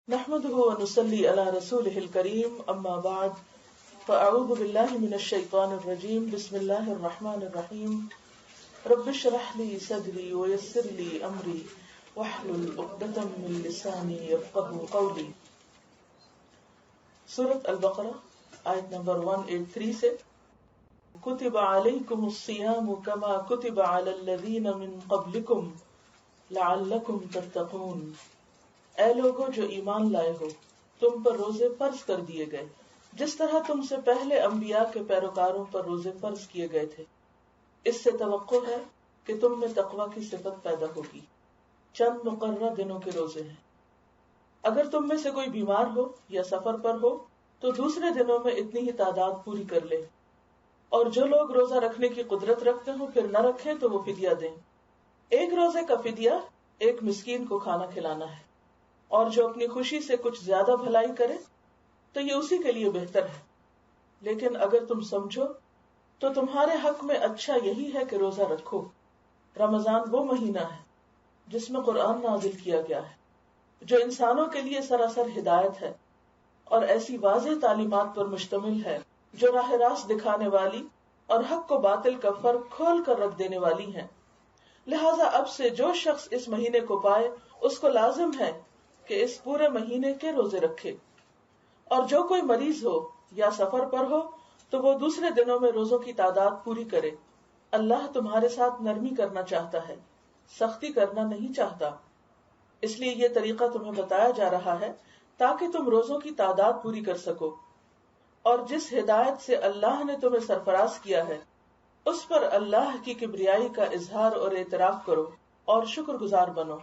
نحمده ونصلي على رسوله الكريم اما بعد فاعوذ بالله من الشيطان الرجيم بسم الله الرحمن الرحيم رب اشرح لي صدري ويسر لي امري واحلل عقدة من لساني يفقهوا قولي. سورۃ البقرہ آیت نمبر 183 سے کتب علیکم الصیام کما کتب علی الذین من قبلکم لعلکم تتقون. اے لوگو جو ایمان لائے ہو، تم پر روزے فرض کر دیے گئے جس طرح تم سے پہلے انبیاء کے پیروکاروں پر روزے فرض کیے گئے تھے. اس سے توقع ہے کہ تم میں تقوی کی صفت پیدا ہوگی. چند مقررہ دنوں کے روزے ہیں. اگر تم میں سے کوئی بیمار ہو یا سفر پر ہو تو دوسرے دنوں میں اتنی ہی تعداد پوری کر لے، اور جو لوگ روزہ رکھنے کی قدرت رکھتے ہوں پھر نہ رکھیں تو وہ فدیہ دیں. ایک روزے کا فدیہ ایک مسکین کو کھانا کھلانا ہے، اور جو اپنی خوشی سے کچھ زیادہ بھلائی کرے تو یہ اسی کے لیے بہتر ہے. لیکن اگر تم سمجھو تو تمہارے حق میں اچھا یہی ہے کہ روزہ رکھو. رمضان وہ مہینہ ہے جس میں قرآن نازل کیا گیا ہے، جو انسانوں کے لیے سراسر ہدایت ہے اور ایسی واضح تعلیمات پر مشتمل ہے جو راہ راست دکھانے والی اور حق و باطل کا فرق کھول کر رکھ دینے والی ہیں. لہٰذا اب سے جو شخص اس مہینے کو پائے اس کو لازم ہے کہ اس پورے مہینے کے روزے رکھے، اور جو کوئی مریض ہو یا سفر پر ہو تو وہ دوسرے دنوں میں روزوں کی تعداد پوری کرے. اللہ تمہارے ساتھ نرمی کرنا چاہتا ہے، سختی کرنا نہیں چاہتا. اس لیے یہ طریقہ تمہیں بتایا جا رہا ہے تاکہ تم روزوں کی تعداد پوری کر سکو. اور جس ہدایت سے اللہ نے تمہیں سرفراز کیا ہے اس پر اللہ کی کبریائی کا اظہار اور اعتراف کرو اور شکر گزار بنو.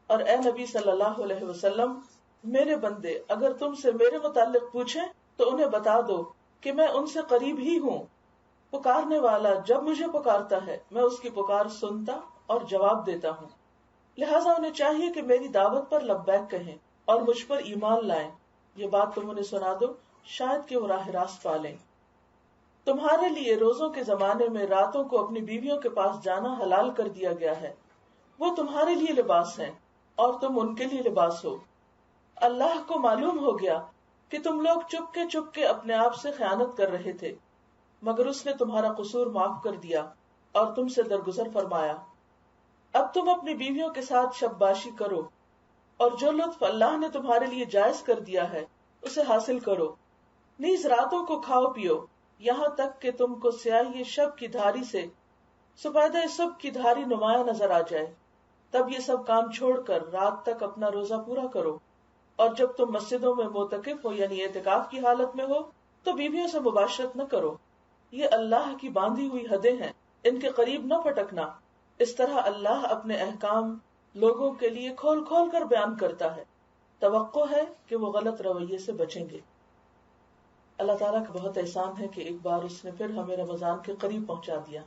اور اے نبی صلی اللہ علیہ وسلم، میرے بندے اگر تم سے میرے متعلق پوچھیں تو انہیں بتا دو کہ میں ان سے قریب ہی ہوں. پکارنے والا جب مجھے پکارتا ہے میں اس کی پکار سنتا اور جواب دیتا ہوں. لہٰذا انہیں چاہیے کہ میری دعوت پر لبیک کہیں اور مجھ پر ایمان لائیں. یہ بات تم انہیں سنا دو شاید کہ وہ راہ راست پالیں. تمہارے لیے روزوں کے زمانے میں راتوں کو اپنی بیویوں کے پاس جانا حلال کر دیا گیا ہے. وہ تمہارے لیے لباس ہیں اور تم ان کے لیے لباس ہو. اللہ کو معلوم ہو گیا کہ تم لوگ چپ کے اپنے آپ سے خیانت کر رہے تھے، مگر اس نے تمہارا قصور معاف کر دیا اور تم سے درگزر فرمایا. اب تم اپنی بیویوں کے ساتھ شب باشی کرو، اور جو لطف اللہ نے تمہارے لیے جائز کر دیا ہے اسے حاصل کرو. نیز راتوں کو کھاؤ پیو یہاں تک کہ تم کو سیاہی شب کی دھاری سے سپیدہ صبح کی دھاری نمایاں نظر آ جائے. تب یہ سب کام چھوڑ کر رات تک اپنا روزہ پورا کرو. اور جب تم مسجدوں میں معتکف ہو یعنی اعتکاف کی حالت میں ہو تو بیویوں سے مباشرت نہ کرو. یہ اللہ کی باندھی ہوئی حدیں ہیں، ان کے قریب نہ پھٹکنا. اس طرح اللہ اپنے احکام لوگوں کے لیے کھول کھول کر بیان کرتا ہے. توقع ہے کہ وہ غلط رویے سے بچیں گے. اللہ تعالیٰ کا بہت احسان ہے کہ ایک بار اس نے پھر ہمیں رمضان کے قریب پہنچا دیا،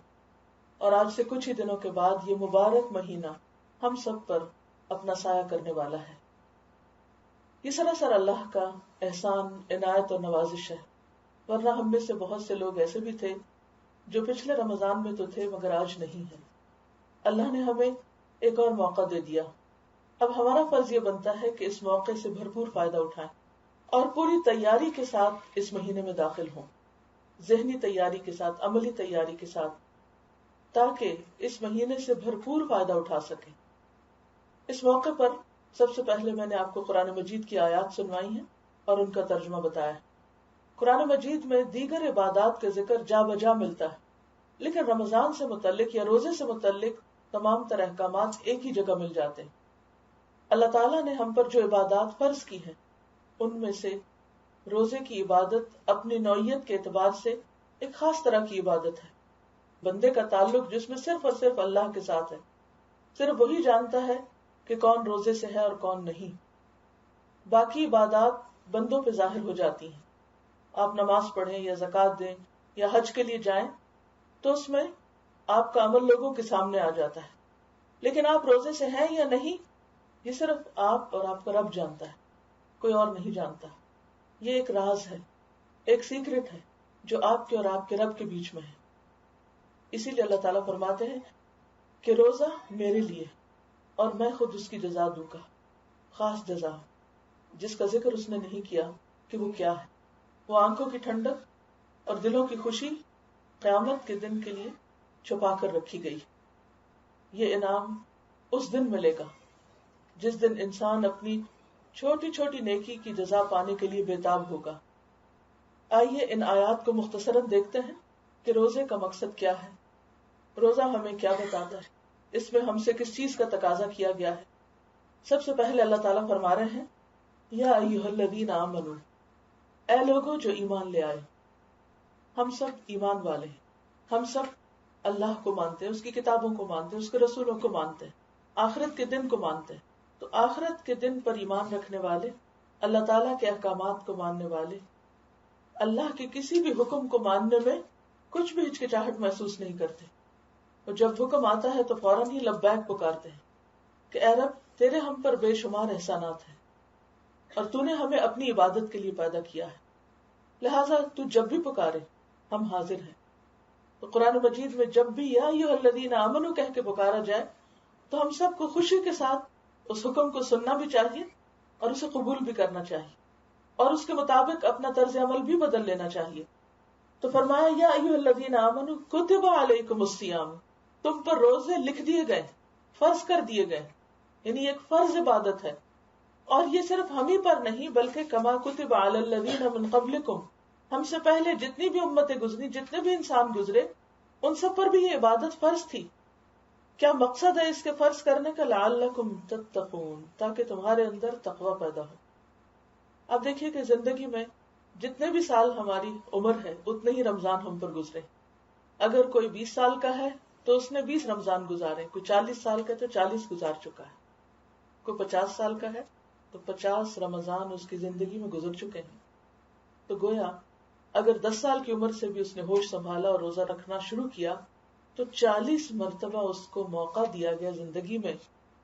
اور آج سے کچھ ہی دنوں کے بعد یہ مبارک مہینہ ہم سب پر اپنا سایہ کرنے والا ہے. یہ سراسر اللہ کا احسان، عنایت اور نوازش ہے، ورنہ ہم میں سے بہت سے لوگ ایسے بھی تھے جو پچھلے رمضان میں تو تھے مگر آج نہیں ہیں. اللہ نے ہمیں ایک اور موقع دے دیا. اب ہمارا فرض یہ بنتا ہے کہ اس موقع سے بھرپور فائدہ اٹھائیں اور پوری تیاری کے ساتھ اس مہینے میں داخل ہوں، ذہنی تیاری کے ساتھ، عملی تیاری کے ساتھ، تاکہ اس مہینے سے بھرپور فائدہ اٹھا سکیں. اس موقع پر سب سے پہلے میں نے آپ کو قرآن مجید کی آیات سنوائی ہیں اور ان کا ترجمہ بتایا ہے. قرآن مجید میں دیگر عبادات کا ذکر جا بجا ملتا ہے، لیکن رمضان سے متعلق یا روزے سے متعلق تمام تر احکامات ایک ہی جگہ مل جاتے ہیں. اللہ تعالیٰ نے ہم پر جو عبادات فرض کی ہیں ان میں سے روزے کی عبادت اپنی نوعیت کے اعتبار سے ایک خاص طرح کی عبادت ہے. بندے کا تعلق جس میں صرف اور صرف اللہ کے ساتھ ہے. صرف وہی جانتا ہے کہ کون روزے سے ہے اور کون نہیں. باقی عبادات بندوں پہ ظاہر ہو جاتی ہیں. آپ نماز پڑھیں یا زکوٰۃ دیں یا حج کے لیے جائیں تو اس میں آپ کا عمل لوگوں کے سامنے آ جاتا ہے، لیکن آپ روزے سے ہیں یا نہیں یہ صرف آپ اور آپ کا رب جانتا ہے، کوئی اور نہیں جانتا. یہ ایک راز ہے، ایک سیکرٹ ہے جو آپ کے اور آپ کے رب کے بیچ میں ہے. اسی لیے اللہ تعالیٰ فرماتے ہیں کہ روزہ میرے لیے اور میں خود اس کی جزا دوں گا، خاص جزا. جس کا ذکر اس نے نہیں کیا کہ وہ کیا ہے. وہ آنکھوں کی ٹھنڈک اور دلوں کی خوشی قیامت کے دن کے لیے چھپا کر رکھی گئی. یہ انعام اس دن ملے گا جس دن انسان اپنی چھوٹی چھوٹی نیکی کی جزا پانے کے لیے بےتاب ہوگا. آئیے ان آیات کو مختصراً دیکھتے ہیں کہ روزے کا مقصد کیا ہے، روزہ ہمیں کیا بتاتا ہے، اس میں ہم سے کس چیز کا تقاضا کیا گیا ہے. سب سے پہلے اللہ تعالیٰ فرما رہے ہیں یا ایھا الذین آمنوا، اے لوگوں جو ایمان لے آئے. ہم سب ایمان والے ہیں، ہم سب اللہ کو مانتے ہیں، اس کی کتابوں کو مانتے ہیں، اس کے رسولوں کو مانتے ہیں، آخرت کے دن کو مانتے ہیں. تو آخرت کے دن پر ایمان رکھنے والے، اللہ تعالیٰ کے احکامات کو ماننے والے، اللہ کے کسی بھی حکم کو ماننے میں کچھ بھی ہچکچاہٹ محسوس نہیں کرتے. اور جب حکم آتا ہے تو فوراً ہی لبیک پکارتے ہیں کہ اے رب تیرے ہم پر بے شمار احسانات ہیں اور تو نے ہمیں اپنی عبادت کے لیے پیدا کیا ہے، لہٰذا تو جب بھی پکارے ہم حاضر ہیں. تو قرآن مجید میں جب بھی یا ایھا الذین آمنوا کہہ کے پکارا جائے تو ہم سب کو خوشی کے ساتھ اس حکم کو سننا بھی چاہیے اور اسے قبول بھی کرنا چاہیے اور اس کے مطابق اپنا طرز عمل بھی بدل لینا چاہیے. تو فرمایا یا ایھا الذین آمنوا کتب علیکم الصیام، تم پر روزے لکھ دیے گئے، فرض کر دیے گئے، یعنی ایک فرض عبادت ہے. اور یہ صرف ہم ہی پر نہیں بلکہ کما کتب علی الذین من قبلکم، ہم سے پہلے جتنی بھی امتیں گزری، جتنے بھی انسان گزرے، ان سب پر بھی یہ عبادت فرض تھی. کیا مقصد ہے اس کے فرض کرنے کا؟ لعلکم تتقون، تاکہ تمہارے اندر تقوی پیدا ہو. اب دیکھیے کہ زندگی میں جتنے بھی سال ہماری عمر ہے اتنے ہی رمضان ہم پر گزرے. اگر کوئی 20 سال کا ہے تو اس نے 20 رمضان گزارے، کوئی 40 سال کا ہے تو 40 گزار چکا ہے، کوئی 50 سال کا ہے تو 50 رمضان اس کی زندگی میں گزر چکے ہیں. تو گویا اگر 10 سال کی عمر سے بھی اس نے ہوش سنبھالا اور روزہ رکھنا شروع کیا تو 40 مرتبہ اس کو موقع دیا گیا زندگی میں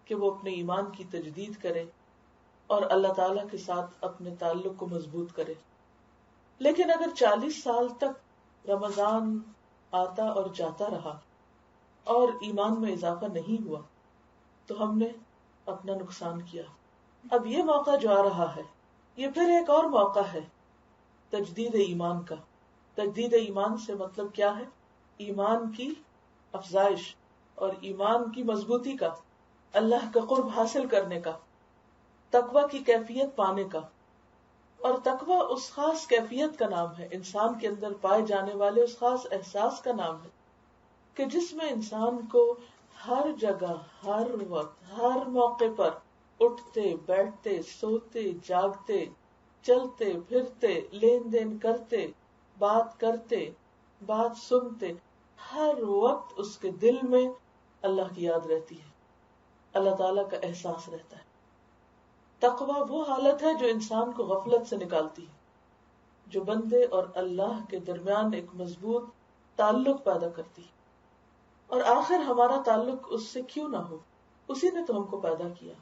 کہ وہ اپنے ایمان کی تجدید کرے اور اللہ تعالیٰ کے ساتھ اپنے تعلق کو مضبوط کرے. لیکن اگر 40 سال تک رمضان آتا اور جاتا رہا اور ایمان میں اضافہ نہیں ہوا تو ہم نے اپنا نقصان کیا. اب یہ موقع جو آ رہا ہے یہ پھر ایک اور موقع ہے تجدید ایمان کا. تجدید ایمان سے مطلب کیا ہے؟ ایمان کی افزائش اور ایمان کی مضبوطی کا، اللہ کا قرب حاصل کرنے کا، تقوی کی کیفیت پانے کا. اور تقوی اس خاص کیفیت کا نام ہے، انسان کے اندر پائے جانے والے اس خاص احساس کا نام ہے کہ جس میں انسان کو ہر جگہ، ہر وقت، ہر موقع پر اٹھتے بیٹھتے سوتے جاگتے چلتے پھرتے لین دین کرتے بات کرتے بات سنتے ہر وقت اس کے دل میں اللہ کی یاد رہتی ہے، اللہ تعالیٰ کا احساس رہتا ہے. تقویٰ وہ حالت ہے جو انسان کو غفلت سے نکالتی ہے، جو بندے اور اللہ کے درمیان ایک مضبوط تعلق پیدا کرتی ہے. اور آخر ہمارا تعلق اس سے کیوں نہ ہو؟ اسی نے تو ہم کو پیدا کیا،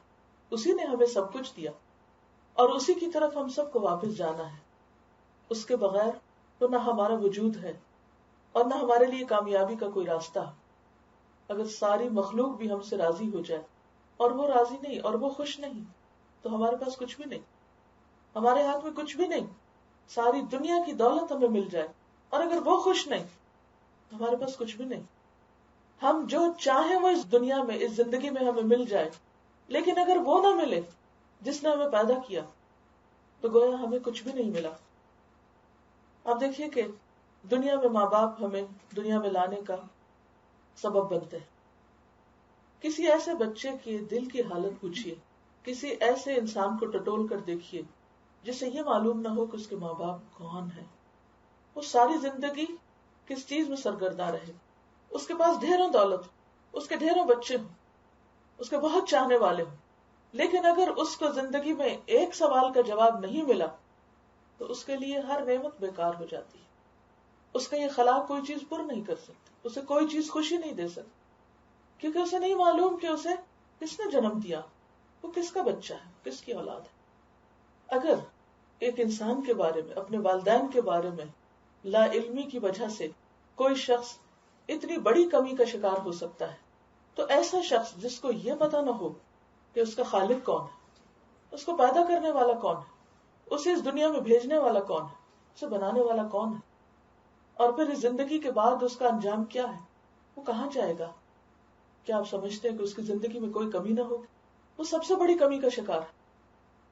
اسی نے ہمیں سب کچھ دیا اور اسی کی طرف ہم سب کو واپس جانا ہے. اس کے بغیر تو نہ ہمارا وجود ہے اور نہ ہمارے لیے کامیابی کا کوئی راستہ. اگر ساری مخلوق بھی ہم سے راضی ہو جائے اور وہ راضی نہیں اور وہ خوش نہیں تو ہمارے پاس کچھ بھی نہیں، ہمارے ہاتھ میں کچھ بھی نہیں. ساری دنیا کی دولت ہمیں مل جائے اور اگر وہ خوش نہیں تو ہمارے پاس کچھ بھی نہیں. ہم جو چاہیں وہ اس دنیا میں اس زندگی میں ہمیں مل جائے، لیکن اگر وہ نہ ملے جس نے ہمیں پیدا کیا تو گویا ہمیں کچھ بھی نہیں ملا. آپ دیکھیے کہ دنیا میں ماں باپ ہمیں دنیا میں لانے کا سبب بنتے ہیں. کسی ایسے بچے کے دل کی حالت پوچھیے، کسی ایسے انسان کو ٹٹول کر دیکھیے جسے یہ معلوم نہ ہو کہ اس کے ماں باپ کون ہیں. وہ ساری زندگی کس چیز میں سرگرداں رہے، اس کے پاس ڈھیروں دولت، اس کے ڈھیروں بچے ہوں، اس کے بہت چاہنے والے ہوں، لیکن اگر اس کو زندگی میں ایک سوال کا جواب نہیں ملا تو اس کے لیے ہر نعمت بیکار ہو جاتی ہے. اس کا یہ خلا کوئی چیز پر نہیں کر سکتی، اسے کوئی چیز خوشی نہیں دے سکتی، کیونکہ اسے نہیں معلوم کہ اسے کس نے جنم دیا، وہ کس کا بچہ ہے، کس کی اولاد ہے. اگر ایک انسان کے بارے میں، اپنے والدین کے بارے میں لا علمی کی وجہ سے کوئی شخص اتنی بڑی کمی کا شکار ہو سکتا ہے تو ایسا شخص جس کو یہ پتا نہ ہو کہ اس کا خالق کون ہے، اس کو پیدا کرنے والا کون ہے؟ اسے اس دنیا میں بھیجنے والا کون ہے؟ اسے بنانے والا کون ہے؟ اور پھر اس زندگی کے بعد اس کا انجام کیا ہے؟ وہ کہاں جائے گا؟ کیا آپ سمجھتے ہیں کہ اس کی زندگی میں کوئی کمی نہ ہوگی؟ وہ سب سے بڑی کمی کا شکار ہے،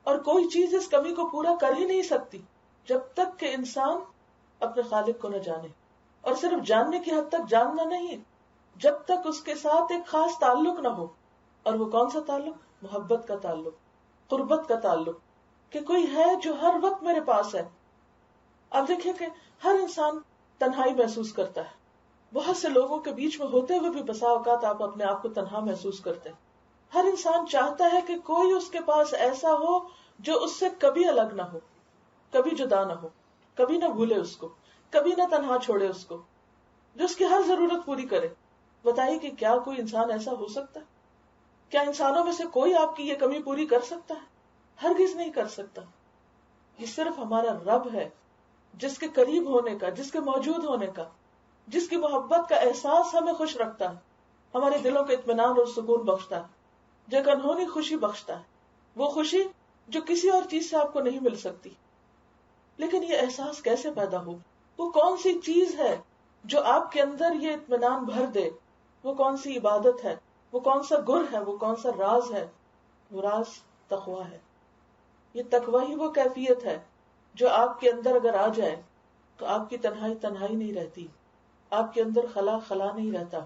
اور کوئی چیز اس کمی کو پورا کر ہی نہیں سکتی جب تک کہ انسان اپنے خالق کو نہ جانے، اور صرف جاننے کی حد تک جاننا نہیں، جب تک اس کے ساتھ ایک خاص تعلق نہ ہو. اور وہ کون سا تعلق؟ محبت کا تعلق، قربت کا تعلق، کہ کوئی ہے جو ہر وقت میرے پاس ہے. آپ دیکھیں کہ ہر انسان تنہائی محسوس کرتا ہے. بہت سے لوگوں کے بیچ میں ہوتے ہوئے بھی بسا اوقات آپ اپنے آپ کو تنہا محسوس کرتے ہیں. ہر انسان چاہتا ہے کہ کوئی اس کے پاس ایسا ہو جو اس سے کبھی الگ نہ ہو، کبھی جدا نہ ہو، کبھی نہ بھولے اس کو، کبھی نہ تنہا چھوڑے اس کو، جو اس کی ہر ضرورت پوری کرے. بتائیے کہ کیا کوئی انسان ایسا ہو سکتا ہے؟ کیا انسانوں میں سے کوئی آپ کی یہ کمی پوری کر سکتا ہے؟ ہرگز نہیں کر سکتا. یہ صرف ہمارا رب ہے، جس کے قریب ہونے کا، جس کے موجود ہونے کا، جس کی محبت کا احساس ہمیں خوش رکھتا ہے، ہمارے دلوں کو اطمینان اور سکون بخشتا ہے، جو ایک انہونی خوشی بخشتا ہے، وہ خوشی جو کسی اور چیز سے آپ کو نہیں مل سکتی. لیکن یہ احساس کیسے پیدا ہو؟ وہ کون سی چیز ہے جو آپ کے اندر یہ اطمینان بھر دے؟ وہ کون سی عبادت ہے؟ وہ کون سا گر ہے؟ وہ کون سا راز ہے؟ وہ راز تقویٰ ہے. یہ تقویٰ ہی وہ کیفیت ہے جو آپ کے اندر اگر آ جائے تو آپ کی تنہائی تنہائی نہیں رہتی، آپ کے اندر خلا خلا نہیں رہتا،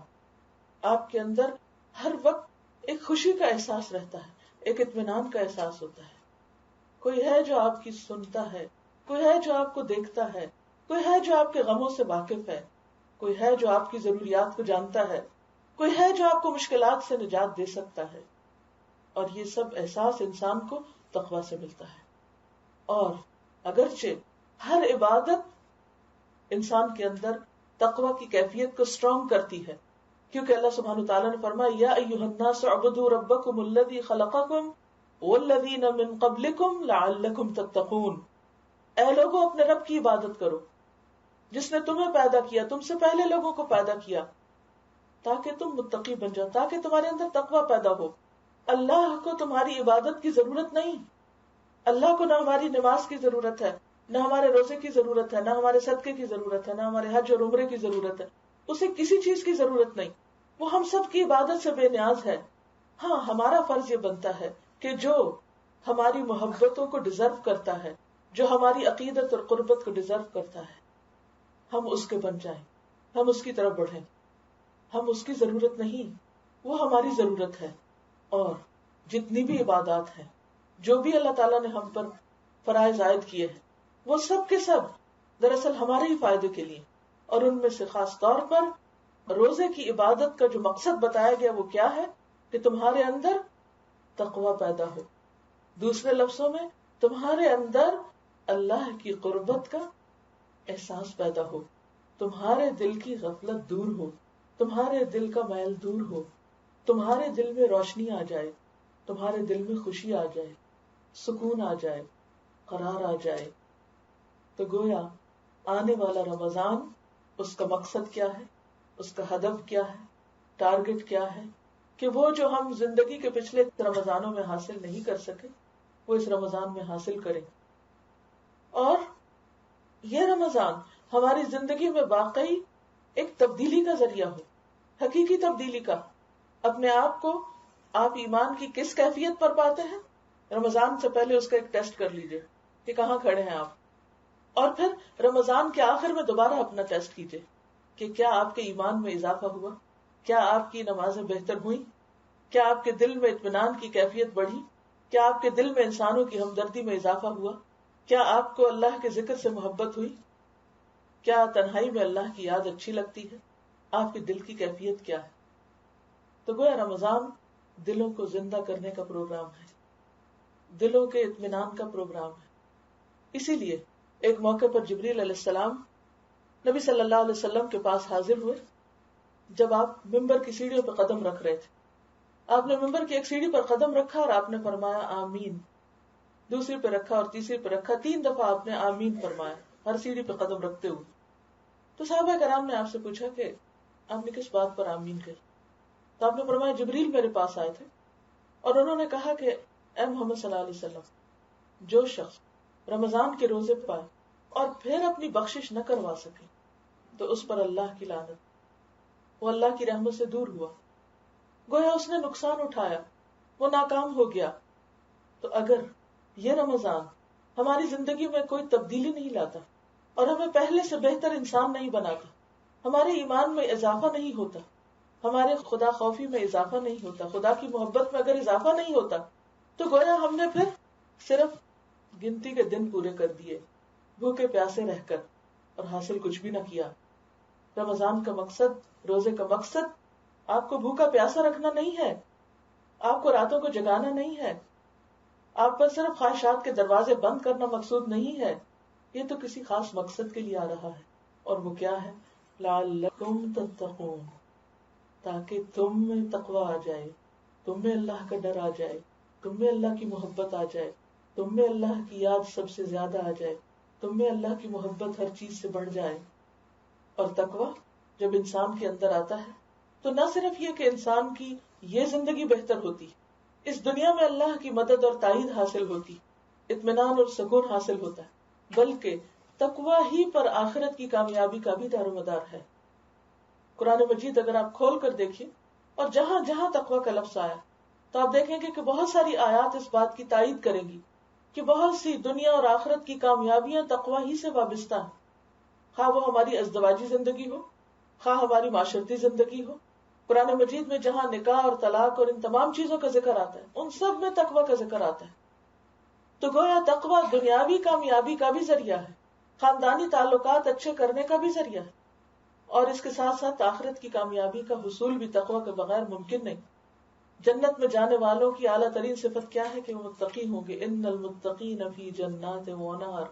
آپ کے اندر ہر وقت ایک خوشی کا احساس رہتا ہے، ایک اطمینان کا احساس ہوتا ہے. کوئی ہے جو آپ کی سنتا ہے، کوئی ہے جو آپ کو دیکھتا ہے، کوئی ہے جو آپ کے غموں سے واقف ہے، کوئی ہے جو آپ کی ضروریات کو جانتا ہے، کوئی ہے جو آپ کو مشکلات سے نجات دے سکتا ہے. اور یہ سب احساس انسان کو تقویٰ سے ملتا ہے. اور اگرچہ ہر عبادت انسان کے اندر تقویٰ کی کیفیت کو اسٹرانگ کرتی ہے، کیونکہ اللہ سبحانہ وتعالیٰ نے فرمایا یا ایھا الناس اعبدوا ربکم الذی خلقکم والذین من قبلکم لعلکم تتقون. اے لوگوں اپنے رب کی عبادت کرو جس نے تمہیں پیدا کیا، تم سے پہلے لوگوں کو پیدا کیا، تاکہ تم متقی بن جاؤ، تاکہ تمہارے اندر تقویٰ پیدا ہو. اللہ کو تمہاری عبادت کی ضرورت نہیں، اللہ کو نہ ہماری نماز کی ضرورت ہے، نہ ہمارے روزے کی ضرورت ہے، نہ ہمارے صدقے کی ضرورت ہے، نہ ہمارے حج اور عمرے کی ضرورت ہے. اسے کسی چیز کی ضرورت نہیں، وہ ہم سب کی عبادت سے بے نیاز ہے. ہاں ہمارا فرض یہ بنتا ہے کہ جو ہماری محبتوں کو ڈیزرو کرتا ہے، جو ہماری عقیدت اور قربت کو ڈیزرو کرتا ہے، ہم اس کے بن جائیں، ہم اس کی طرف بڑھیں. ہم اس کی ضرورت نہیں، وہ ہماری ضرورت ہے. اور جتنی بھی عبادات ہیں، جو بھی اللہ تعالیٰ نے ہم پر فرائض عائد کیے ہیں، وہ سب کے سب دراصل ہمارے ہی فائدے کے لیے. اور ان میں سے خاص طور پر روزے کی عبادت کا جو مقصد بتایا گیا وہ کیا ہے؟ کہ تمہارے اندر تقویٰ پیدا ہو. دوسرے لفظوں میں تمہارے اندر اللہ کی قربت کا احساس پیدا ہو، تمہارے دل کی غفلت دور ہو، تمہارے دل کا میل دور ہو، تمہارے دل میں روشنی آ جائے، تمہارے دل میں خوشی آ جائے، سکون آ جائے، قرار آ جائے. تو گویا آنے والا رمضان، اس کا مقصد کیا ہے، اس کا ہدف کیا ہے، ٹارگٹ کیا ہے، کہ وہ جو ہم زندگی کے پچھلے رمضانوں میں حاصل نہیں کر سکے وہ اس رمضان میں حاصل کریں. اور یہ رمضان ہماری زندگی میں واقعی ایک تبدیلی کا ذریعہ ہو، حقیقی تبدیلی کا. اپنے آپ کو آپ ایمان کی کس کیفیت پر پاتے ہیں، رمضان سے پہلے اس کا ایک ٹیسٹ کر لیجئے کہ کہاں کھڑے ہیں آپ. اور پھر رمضان کے آخر میں دوبارہ اپنا ٹیسٹ کیجئے کہ کیا آپ کے ایمان میں اضافہ ہوا، کیا آپ کی نمازیں بہتر ہوئیں، کیا آپ کے دل میں اطمینان کی کیفیت بڑھی، کیا آپ کے دل میں انسانوں کی ہمدردی میں اضافہ ہوا، کیا آپ کو اللہ کے ذکر سے محبت ہوئی، کیا تنہائی میں اللہ کی یاد اچھی لگتی ہے، آپ کے دل کی کیفیت کیا ہے. تو گویا رمضان دلوں کو زندہ کرنے کا پروگرام ہے، دلوں کے اطمینان کا پروگرام ہے. اسی لیے ایک موقع پر جبریل علیہ السلام نبی صلی اللہ علیہ وسلم کے پاس حاضر ہوئے جب آپ ممبر کی سیڑھیوں پہ قدم رکھ رہے تھے. آپ نے ممبر کی ایک سیڑھی پر قدم رکھا اور آپ نے فرمایا آمین، دوسری پہ رکھا اور تیسری پہ رکھا، 3 دفعہ آپ نے آمین فرمایا ہر سیڑھی پہ قدم رکھتے ہوئے. تو صحابہ کرام نے آپ سے پوچھا کہ آپ نے کس بات پر آمین کہی؟ تو آپ نے فرمایا جبریل میرے پاس آئے تھے اور انہوں نے کہا کہ اے محمد صلی اللہ علیہ وسلم، جو شخص رمضان کے روزے پائے اور پھر اپنی بخشش نہ کروا سکے تو اس پر اللہ کی لعنت، وہ اللہ کی رحمت سے دور ہوا، گویا اس نے نقصان اٹھایا، وہ ناکام ہو گیا۔ تو اگر یہ رمضان ہماری زندگی میں کوئی تبدیلی نہیں لاتا اور ہمیں پہلے سے بہتر انسان نہیں بناتا، ہمارے ایمان میں اضافہ نہیں ہوتا، ہمارے خدا خوفی میں اضافہ نہیں ہوتا، خدا کی محبت میں اگر اضافہ نہیں ہوتا، تو گویا ہم نے پھر صرف گنتی کے دن پورے کر دیے، بھوکے پیاسے رہ کر، اور حاصل کچھ بھی نہ کیا۔ رمضان کا مقصد، روزے کا مقصد آپ کو بھوکا پیاسا رکھنا نہیں ہے، آپ کو راتوں کو جگانا نہیں ہے، آپ پر صرف خواہشات کے دروازے بند کرنا مقصود نہیں ہے، یہ تو کسی خاص مقصد کے لیے آ رہا ہے، اور وہ کیا ہے؟ لعلکم تتقون، تاکہ تم میں تقوی آ جائے، تم میں اللہ کا ڈر آ جائے، تم میں اللہ کی محبت آ جائے، تم میں اللہ کی یاد سب سے زیادہ آ جائے، تم میں اللہ کی محبت ہر چیز سے بڑھ جائے۔ اور تقوی جب انسان کے اندر آتا ہے تو نہ صرف یہ کہ انسان کی یہ زندگی بہتر ہوتی، اس دنیا میں اللہ کی مدد اور تائید حاصل ہوتی، اطمینان اور سکون حاصل ہوتا ہے، بلکہ تقوی ہی پر آخرت کی کامیابی کا بھی دار و مدار ہے۔ قرآن مجید اگر آپ کھول کر دیکھیں اور جہاں جہاں تقوی کا لفظ آیا تو آپ دیکھیں گے کہ بہت ساری آیات اس بات کی تائید کریں گی کہ بہت سی دنیا اور آخرت کی کامیابیاں تقوی ہی سے وابستہ ہیں، خواہ وہ ہماری ازدواجی زندگی ہو، خواہ ہماری معاشرتی زندگی ہو۔ قرآن مجید میں جہاں نکاح اور طلاق اور ان تمام چیزوں کا ذکر آتا ہے، ان سب میں تقوی کا ذکر آتا ہے۔ تو گویا تقوی دنیاوی کامیابی کا بھی ذریعہ ہے، خاندانی تعلقات اچھے کرنے کا بھی ذریعہ ہے، اور اس کے ساتھ ساتھ آخرت کی کامیابی کا حصول بھی تقوی کے بغیر ممکن نہیں۔ جنت میں جانے والوں کی اعلیٰ ترین صفت کیا ہے کہ وہ متقی ہوں گے، ان المتقین فی جنات و نہر،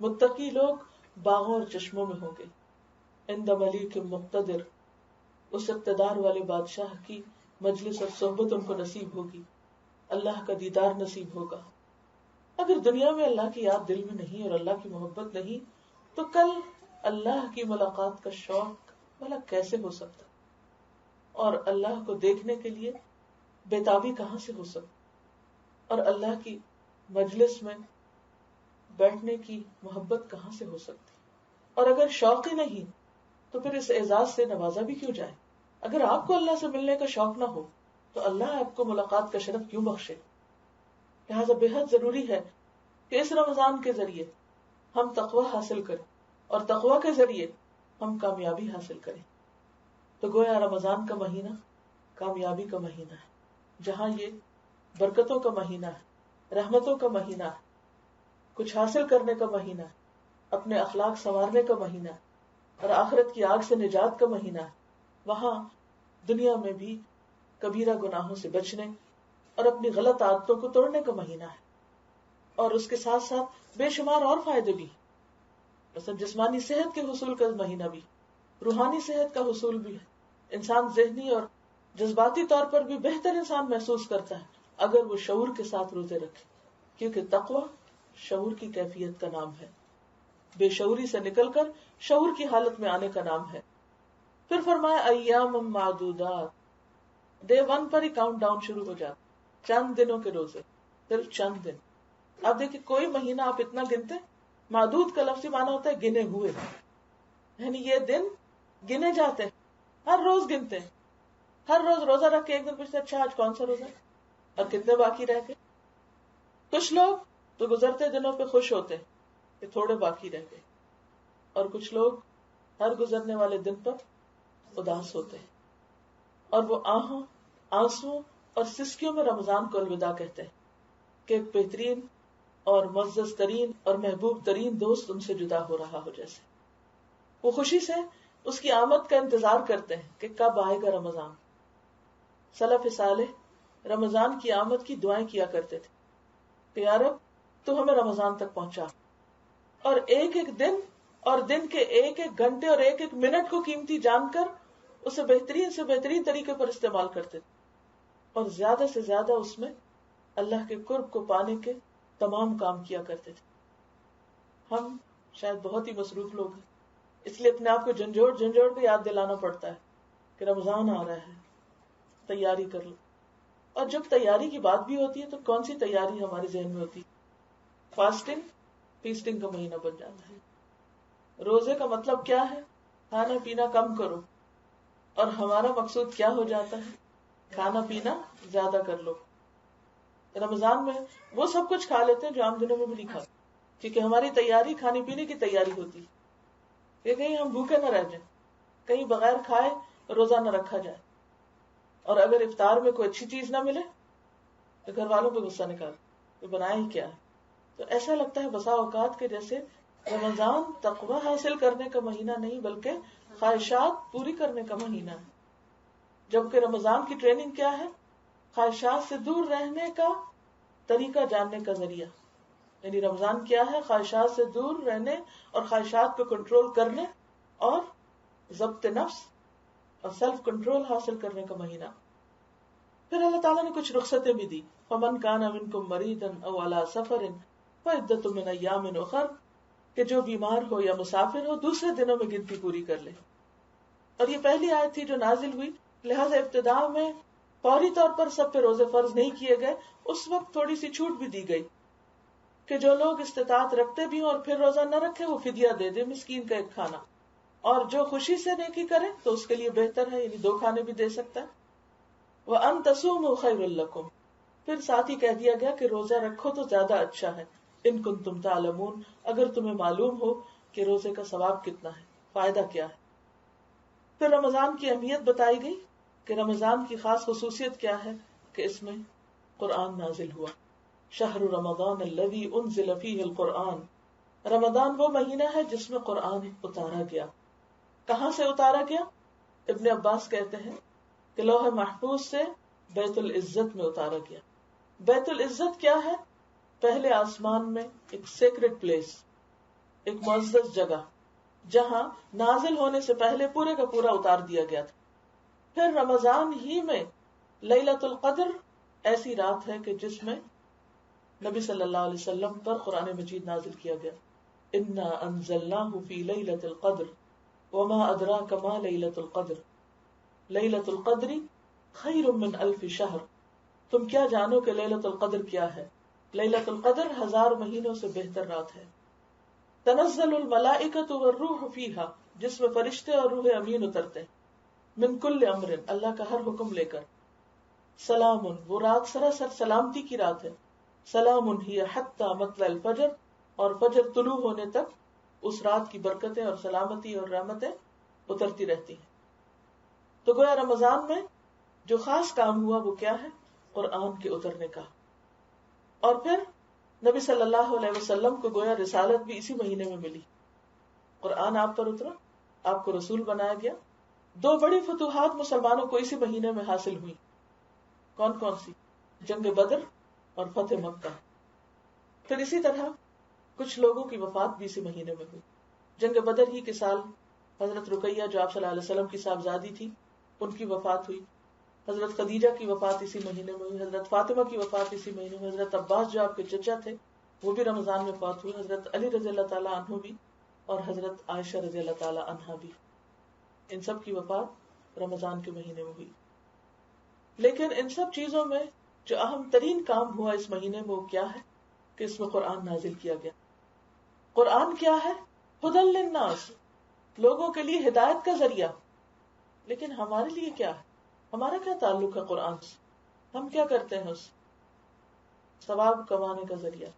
متقی لوگ باغوں اور چشموں میں ہوں گے، عند ملیک مقتدر، اس اقتدار والے بادشاہ کی مجلس اور صحبت ان کو نصیب ہوگی، اللہ کا دیدار نصیب ہوگا۔ اگر دنیا میں اللہ کی یاد دل میں نہیں اور اللہ کی محبت نہیں تو کل اللہ کی ملاقات کا شوق بھلا کیسے ہو سکتا، اور اللہ کو دیکھنے کے لیے بےتابی کہاں سے ہو سکتی، اور اللہ کی مجلس میں بیٹھنے کی محبت کہاں سے ہو سکتی۔ اور اگر شوق ہی نہیں تو پھر اس اعزاز سے نوازا بھی کیوں جائے؟ اگر آپ کو اللہ سے ملنے کا شوق نہ ہو تو اللہ آپ کو ملاقات کا شرف کیوں بخشے؟ لہٰذا بے حد ضروری ہے کہ اس رمضان کے ذریعے ہم تقوی حاصل کریں اور تقوی کے ذریعے ہم کامیابی حاصل کریں۔ تو گویا رمضان کا مہینہ کامیابی کا مہینہ ہے، جہاں یہ برکتوں کا مہینہ ہے، رحمتوں کا مہینہ ہے، کچھ حاصل کرنے کا مہینہ ہے، اپنے اخلاق سنوارنے کا مہینہ ہے، اور آخرت کی آگ سے نجات کا مہینہ ہے۔ وہاں دنیا میں بھی کبیرہ گناہوں سے بچنے اور اپنی غلط عادتوں کو توڑنے کا مہینہ ہے، اور اس کے ساتھ ساتھ بے شمار اور فائدے بھی، مثلا جسمانی صحت کے حصول کا مہینہ بھی، روحانی صحت کا حصول بھی ہے۔ انسان ذہنی اور جذباتی طور پر بھی بہتر انسان محسوس کرتا ہے اگر وہ شعور کے ساتھ روزے رکھے، کیونکہ تقوی شعور کی کیفیت کا نام ہے، بے شعوری سے نکل کر شعور کی حالت میں آنے کا نام ہے۔ پھر فرمایا ایام معدودات، ڈے 1 پر ہی کاؤنٹ ڈاؤن شروع ہو جاتا، چند دنوں کے روزے، صرف چند دن۔ اب دیکھیں کوئی مہینہ آپ اتنا گنتے، معدود کا لفظی معنی ہوتا ہے گنے ہوئے، یعنی یہ دن گنے جاتے ہیں، ہر روز گنتے ہیں، ہر روز روزہ رکھ کے ایک دن پوچھتے اچھا آج کون سا روزہ ہے اور کتنے باقی رہ گئے۔ کچھ لوگ تو گزرتے دنوں پہ خوش ہوتے ہیں کہ تھوڑے باقی رہ گئے، اور کچھ لوگ ہر گزرنے والے دن پر اداس ہوتے ہیں، اور وہ آہوں، آنسوں اور سسکیوں میں رمضان کو الوداع کہتے ہیں کہ ایک بہترین اور معزز ترین اور محبوب ترین دوست ان سے جدا ہو رہا ہو جیسے۔ وہ خوشی سے اس کی آمد کا انتظار کرتے ہیں کہ کب آئے گا رمضان۔ سلف صالح رمضان کی آمد کی دعائیں کیا کرتے تھے کہ یا رب تو ہمیں رمضان تک پہنچا، اور ایک ایک دن اور دن کے ایک ایک گھنٹے اور ایک ایک منٹ کو قیمتی جان کر اسے بہترین سے بہترین طریقے پر استعمال کرتے تھے، اور زیادہ سے زیادہ اس میں اللہ کے قرب کو پانے کے تمام کام کیا کرتے تھے۔ ہم شاید بہت ہی مصروف لوگ ہیں، اس لیے اپنے آپ کو جھنجھوڑ جھنجھوڑ کے یاد دلانا پڑتا ہے کہ رمضان آ رہا ہے، تیاری کر لو، اور جب تیاری کی بات بھی ہوتی ہے تو کون سی تیاری ہمارے ذہن میں ہوتی ہے؟ فاسٹنگ، فیسٹنگ کا مہینہ بن جاتا ہے. روزے کا مطلب کیا ہے؟ کھانا پینا کم کرو، اور ہمارا مقصود کیا ہو جاتا ہے؟ کھانا پینا زیادہ کر لو. رمضان میں وہ سب کچھ کھا لیتے ہیں جو عام دنوں میں بھی نہیں کھاتے، کیونکہ ہماری تیاری کھانے پینے کی تیاری ہوتی ہے کہ کہیں ہم بھوکے نہ رہ جائیں، کہیں بغیر کھائے روزہ نہ رکھا جائے. اور اگر افطار میں کوئی اچھی چیز نہ ملے تو گھر والوں پہ غصہ نکال کہ بنایا ہی کیا ہے. تو ایسا لگتا ہے بسا اوقات کے جیسے رمضان تقوی حاصل کرنے کا مہینہ نہیں بلکہ خواہشات پوری کرنے کا مہینہ ہے. جبکہ رمضان کی ٹریننگ کیا ہے؟ خواہشات سے دور رہنے کا طریقہ جاننے کا ذریعہ. یعنی رمضان کیا ہے؟ خواہشات سے دور رہنے اور خواہشات کو کنٹرول کرنے اور ضبط نفس اور سیلف کنٹرول حاصل کرنے کا مہینہ. پھر اللہ تعالیٰ نے کچھ رخصتیں بھی دی. فمن کان منکم مریضا او علی سفر فعدۃ من ایام اخر، کہ جو بیمار ہو یا مسافر ہو دوسرے دنوں میں گنتی پوری کر لے. اور یہ پہلی آیت تھی جو نازل ہوئی، لہذا ابتداء میں فوری طور پر سب پہ روزے فرض نہیں کیے گئے. اس وقت تھوڑی سی چھوٹ بھی دی گئی کہ جو لوگ استطاعت رکھتے بھی ہوں اور پھر روزہ نہ رکھے وہ فدیہ دے دے، مسکین کا ایک کھانا. اور جو خوشی سے نیکی کرے تو اس کے لیے بہتر ہے، یعنی 2 کھانے بھی دے سکتا ہے. وَأَن تَصُومُوا خَيْرٌ لَكُمْ، پھر ساتھ ہی کہہ دیا گیا کہ روزہ رکھو تو زیادہ اچھا ہے. ان کنتم تعلمون، اگر تمہیں معلوم ہو کہ روزے کا ثواب کتنا ہے، فائدہ کیا ہے. پھر رمضان کی اہمیت بتائی گئی کہ رمضان کی خاص خصوصیت کیا ہے کہ اس میں قرآن نازل ہوا. شہر رمضان الذی انزل فیہ القرآن، رمضان وہ مہینہ ہے جس میں قرآن اتارا گیا. کہاں سے اتارا گیا؟ ابن عباس کہتے ہیں کہ لوح محفوظ سے بیت العزت میں اتارا گیا. بیت العزت کیا ہے؟ پہلے آسمان میں ایک سیکرڈ پلیس، ایک معزز جگہ جہاں نازل ہونے سے پہلے پورے کا پورا اتار دیا گیا تھا. پھر رمضان ہی میں لیلۃ القدر ایسی رات ہے کہ جس میں نبی صلی اللہ علیہ وسلم پر قرآن مجید نازل کیا گیا. انا انزلناہ فی لیلۃ القدر وما ادراک ما لیلۃ القدر لیلۃ القدر خیر من الف شہر، تم کیا جانو کہ لیلۃ القدر کیا ہے؟ لیلۃ القدر 1000 مہینوں سے بہتر رات ہے. تنزل الملائکۃ والروح فیہا، جس میں فرشتے اور روح امین اترتے ہیں. من کل امر، اللہ کا ہر حکم لے کر. سلام، وہ رات سراسر سلامتی کی رات ہے. سلام ہی حتی مطلع الفجر، اور فجر طلوع ہونے تک اس رات کی برکتیں اور سلامتی اور رحمتیں اترتی رہتی ہیں. تو گویا رمضان میں جو خاص کام ہوا وہ کیا ہے؟ قرآن کے اترنے کا. اور پھر نبی صلی اللہ علیہ وسلم کو گویا رسالت بھی اسی مہینے میں ملی. قرآن آپ پر اترا، آپ کو رسول بنایا گیا. 2 بڑی فتوحات مسلمانوں کو اسی مہینے میں حاصل ہوئی. کون کون سی؟ جنگ بدر اور فتح مکہ. پھر اسی طرح کچھ لوگوں کی وفات بھی اسی مہینے میں ہوئی. جنگ بدر ہی کے سال حضرت رقیہ جو آپ صلی اللہ علیہ وسلم کی صاحبزادی تھی ان کی وفات ہوئی. حضرت خدیجہ کی وفات اسی مہینے میں ہوئی. حضرت فاطمہ کی وفات اسی مہینے میں. حضرت عباس جو آپ کے چچا تھے وہ بھی رمضان میں وفات ہوئے. حضرت علی رضی اللہ تعالیٰ عنہ بھی اور حضرت عائشہ رضی اللہ تعالیٰ عنہا بھی. ان سب کی وفات رمضان کے مہینے میں ہوئی. لیکن ان سب چیزوں میں جو اہم ترین کام ہوا اس مہینے میں وہ کیا ہے کہ اس میں قرآن نازل کیا گیا. قرآن کیا ہے؟ ہدی للناس، لوگوں کے لیے ہدایت کا ذریعہ. لیکن ہمارے لیے کیا ہے؟ ہمارا کیا تعلق ہے قرآن سے؟ ہم کیا کرتے ہیں؟ اس ثواب کمانے کا ذریعہ،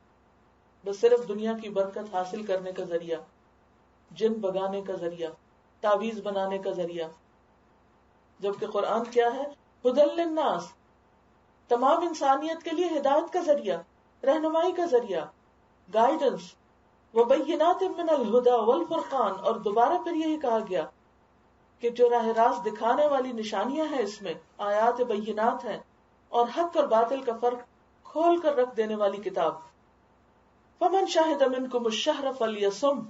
بس صرف دنیا کی برکت حاصل کرنے کا ذریعہ، جن بگانے کا ذریعہ، تعویذ بنانے کا ذریعہ. جبکہ قرآن کیا ہے؟ ہدی للناس، تمام انسانیت کے لیے ہدایت کا ذریعہ، رہنمائی کا ذریعہ، گائیڈنس. وبینات من الہدی والفرقان، اور دوبارہ پھر یہی کہا گیا کہ جو راہ راست دکھانے والی نشانیاں ہیں اس میں آیات بینات ہیں، اور حق اور باطل کا فرق کھول کر رکھ دینے والی کتاب. فمن شاہد منکم الشہر فلیصم،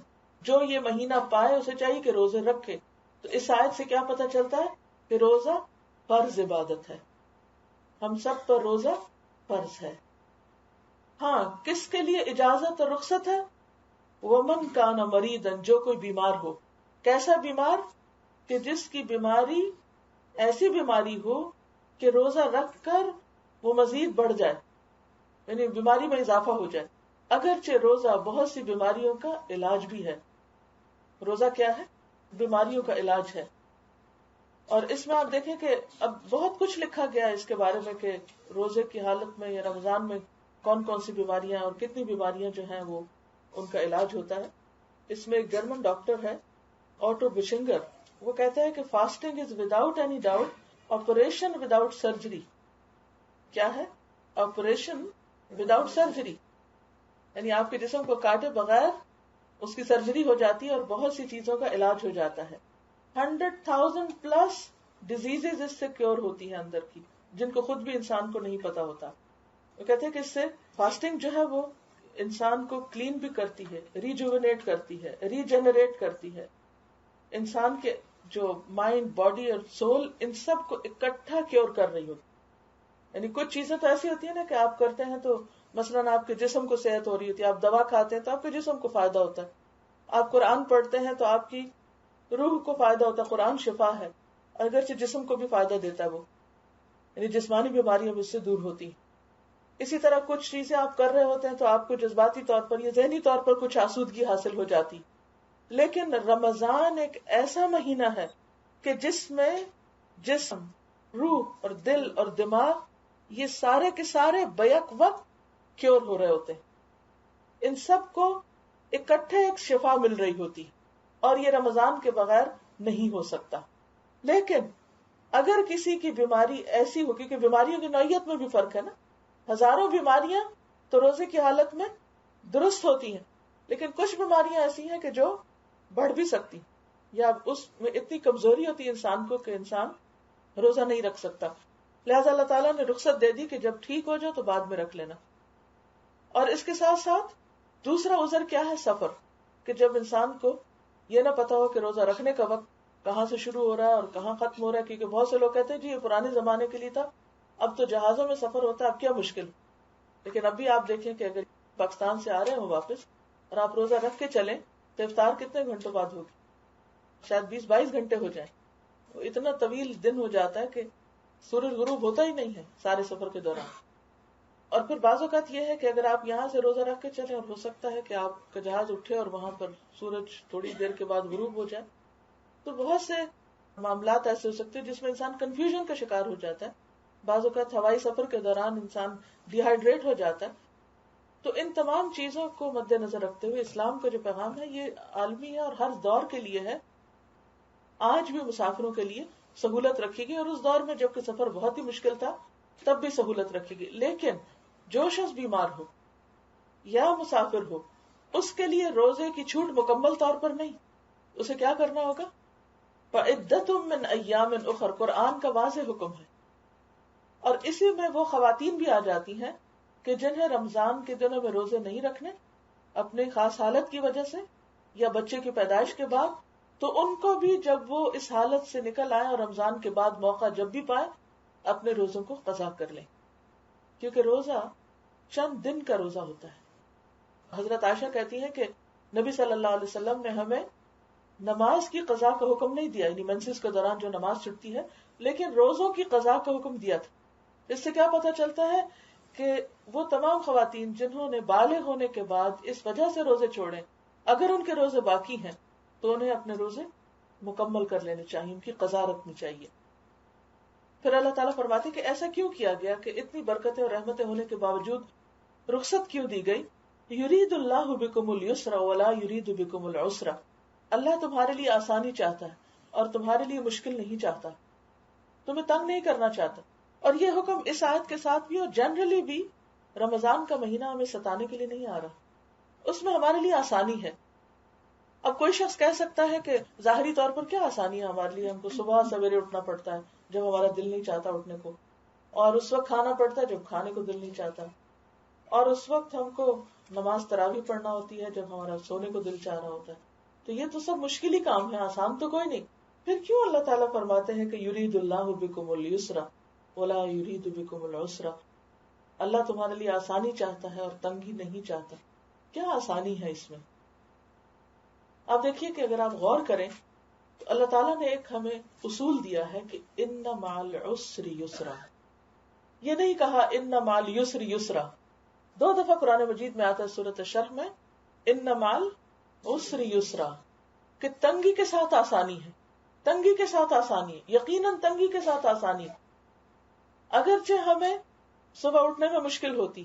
جو یہ مہینہ پائے اسے چاہیے کہ روزے رکھے. تو اس آیت سے کیا پتہ چلتا ہے کہ روزہ فرض عبادت ہے. ہم سب پر روزہ فرض ہے. ہاں، کس کے لیے اجازت اور رخصت ہے؟ ومن کان مریضا، جو کوئی بیمار ہو. کیسا بیمار؟ کہ جس کی بیماری ایسی بیماری ہو کہ روزہ رکھ کر وہ مزید بڑھ جائے، یعنی بیماری میں اضافہ ہو جائے. اگرچہ روزہ بہت سی بیماریوں کا علاج بھی ہے. روزہ کیا ہے؟ بیماریوں کا علاج ہے. اور اس میں آپ دیکھیں کہ اب بہت کچھ لکھا گیا ہے اس کے بارے میں کہ روزے کی حالت میں یا رمضان میں کون کون سی بیماریاں اور کتنی بیماریاں جو ہیں وہ ان کا علاج ہوتا ہے. اس میں ایک جرمن ڈاکٹر ہے آٹو بشنگر، وہ کہتا ہے کہ fasting is without any doubt operation without surgery. کیا ہے؟ آپریشن وداؤٹ سرجری، یعنی آپ کے جسم کو کاٹے بغیر اس کی سرجری ہو جاتی ہے اور بہت سی چیزوں کا علاج ہو جاتا ہے. 100,000 پلس ڈیزیز اس سے کیور ہوتی ہیں اندر کی، جن کو خود بھی انسان کو نہیں پتا ہوتا. وہ کہتے ہیں کہ اس سے فاسٹنگ جو ہے وہ انسان کو کلین بھی کرتی ہے، ریجوینیٹ کرتی ہے، ریجنریٹ کرتی ہے. انسان کے جو مائنڈ، باڈی اور سول، ان سب کو اکٹھا کیور کر رہی ہوتی. یعنی کچھ چیزیں تو ایسی ہوتی ہیں نا کہ آپ کرتے ہیں تو مثلاً آپ کے جسم کو صحت ہو رہی ہوتی ہے، آپ دوا کھاتے ہیں تو آپ کے جسم کو فائدہ ہوتا ہے، آپ قرآن پڑھتے ہیں تو آپ کی روح کو فائدہ ہوتا ہے، قرآن شفا ہے، اگرچہ جسم کو بھی فائدہ دیتا ہے وہ، یعنی جسمانی بیماریاں بھی اس سے دور ہوتی ہیں. اسی طرح کچھ چیزیں آپ کر رہے ہوتے ہیں تو آپ کو جذباتی طور پر یا ذہنی طور پر کچھ آسودگی حاصل ہو جاتی. لیکن رمضان ایک ایسا مہینہ ہے کہ جس میں جسم، روح اور دل اور دماغ یہ سارے کے سارے بیک وقت کیور ہو رہے ہوتے ہیں. ان سب کو اکٹھے ایک شفا مل رہی ہوتی اور یہ رمضان کے بغیر نہیں ہو سکتا. لیکن اگر کسی کی بیماری ایسی ہوگی کہ بیماریوں کی نوعیت میں بھی فرق ہے نا، ہزاروں بیماریاں تو روزے کی حالت میں درست ہوتی ہیں، لیکن کچھ بیماریاں ایسی ہیں کہ جو بڑھ بھی سکتی یا اس میں اتنی کمزوری ہوتی ہے انسان کو کہ انسان روزہ نہیں رکھ سکتا. لہذا اللہ تعالیٰ نے رخصت دے دی کہ جب ٹھیک ہو جاؤ تو بعد میں رکھ لینا. اور اس کے ساتھ ساتھ دوسرا عذر کیا ہے؟ سفر، کہ جب انسان کو یہ نہ پتا ہو کہ روزہ رکھنے کا وقت کہاں سے شروع ہو رہا ہے اور کہاں ختم ہو رہا ہے. کیونکہ بہت سے لوگ کہتے ہیں جی یہ پرانے زمانے کے لیے تھا، اب تو جہازوں میں سفر ہوتا ہے، اب کیا مشکل. لیکن اب بھی آپ دیکھیں کہ اگر پاکستان سے آ رہے ہوں واپس اور آپ روزہ رکھ کے چلیں تو افطار کتنے گھنٹوں بعد ہوگی؟ شاید 20-22 گھنٹے ہو جائیں. اتنا طویل دن ہو جاتا ہے کہ سورج غروب ہوتا ہی نہیں ہے سارے سفر کے دوران. اور پھر بعض اوقات یہ ہے کہ اگر آپ یہاں سے روزہ رکھ کے چلیں اور ہو سکتا ہے کہ آپ کا جہاز اٹھے اور وہاں پر سورج تھوڑی دیر کے بعد غروب ہو جائے، تو بہت سے معاملات ایسے ہو سکتے ہیں جس میں انسان کنفیوژن کا شکار ہو جاتا ہے. بعض اوقات ہوائی سفر کے دوران انسان ڈی ہائیڈریٹ ہو جاتا ہے. تو ان تمام چیزوں کو مد نظر رکھتے ہوئے اسلام کا جو پیغام ہے یہ عالمی ہے اور ہر دور کے لیے ہے. آج بھی مسافروں کے لیے سہولت رکھی گئی، اور اس دور میں جبکہ سفر بہت ہی مشکل تھا تب بھی سہولت رکھی گئی. لیکن جو شخص بیمار ہو یا مسافر ہو اس کے لیے روزے کی چھوٹ مکمل طور پر نہیں. اسے کیا کرنا ہوگا؟ فَعِدَّةٌ مِّنْ أَيَّامٍ أُخَرَ، قرآن کا واضح حکم ہے. اور اسی میں وہ خواتین بھی آ جاتی ہیں کہ جنہیں رمضان کے دنوں میں روزے نہیں رکھنے اپنی خاص حالت کی وجہ سے یا بچے کی پیدائش کے بعد، تو ان کو بھی جب وہ اس حالت سے نکل آئے اور رمضان کے بعد موقع جب بھی پائے اپنے روزوں کو قضا کر لیں. کیونکہ روزہ چند دن کا روزہ ہوتا ہے. حضرت عائشہ کہتی ہیں کہ نبی صلی اللہ علیہ وسلم نے ہمیں نماز کی قضا کا حکم نہیں دیا، یعنی منسس کے دوران جو نماز چھٹتی ہے، لیکن روزوں کی قضا کا حکم دیا تھا. اس سے کیا پتہ چلتا ہے کہ وہ تمام خواتین جنہوں نے بالغ ہونے کے بعد اس وجہ سے روزے چھوڑے، اگر ان کے روزے باقی ہیں تو انہیں اپنے روزے مکمل کر لینے چاہیے، ان کی قضا رکھنی چاہیے. پھر اللہ تعالیٰ فرماتے کہ ایسا کیوں کیا گیا کہ اتنی برکتیں اور رحمتیں ہونے کے باوجود رخصت کیوں دی گئی؟ یرید اللہ بکم اليسر ولا یرید بکم العسر، اللہ تمہارے لیے آسانی چاہتا ہے اور تمہارے لیے مشکل نہیں چاہتا، تمہیں تنگ نہیں کرنا چاہتا. اور یہ حکم اس آیت کے ساتھ بھی اور جنرلی بھی رمضان کا مہینہ ہمیں ستانے کے لیے نہیں آ رہا، اس میں ہمارے لیے آسانی ہے. اب کوئی شخص کہہ سکتا ہے کہ ظاہری طور پر کیا آسانی ہے ہمارے لیے، ہم کو صبح سویرے اٹھنا پڑتا ہے جب ہمارا دل نہیں چاہتا اٹھنے کو، اور اس وقت کھانا پڑتا ہے جب کھانے کو دل نہیں چاہتا، اور اس وقت ہم کو نماز تراویح پڑھنا ہوتی ہے جب ہمارا سونے کو دل چاہ رہا ہوتا ہے. تو یہ تو سب مشکل ہی کام ہے، آسان تو کوئی نہیں. پھر کیوں اللہ تعالیٰ فرماتے ہیں کہ یرید اللہ بکم اليسر ولا یرید بکم العسر، اللہ تمہارے لیے آسانی چاہتا ہے اور تنگی نہیں چاہتا. کیا آسانی ہے اس میں؟ آپ دیکھیے کہ اگر آپ غور کریں تو اللہ تعالیٰ نے ایک ہمیں اصول دیا ہے کہ ان مع العسر یسرا، یہ نہیں کہا ان مال یسر یسرا. 2 دفعہ قرآن مجید میں آتا ہے سورۃ الشرح میں ان مال عسر یسرا، کہ تنگی کے ساتھ آسانی ہے. تنگی کے ساتھ آسانی ہے، یقیناً تنگی کے ساتھ آسانی ہے. اگرچہ ہمیں صبح اٹھنے میں مشکل ہوتی،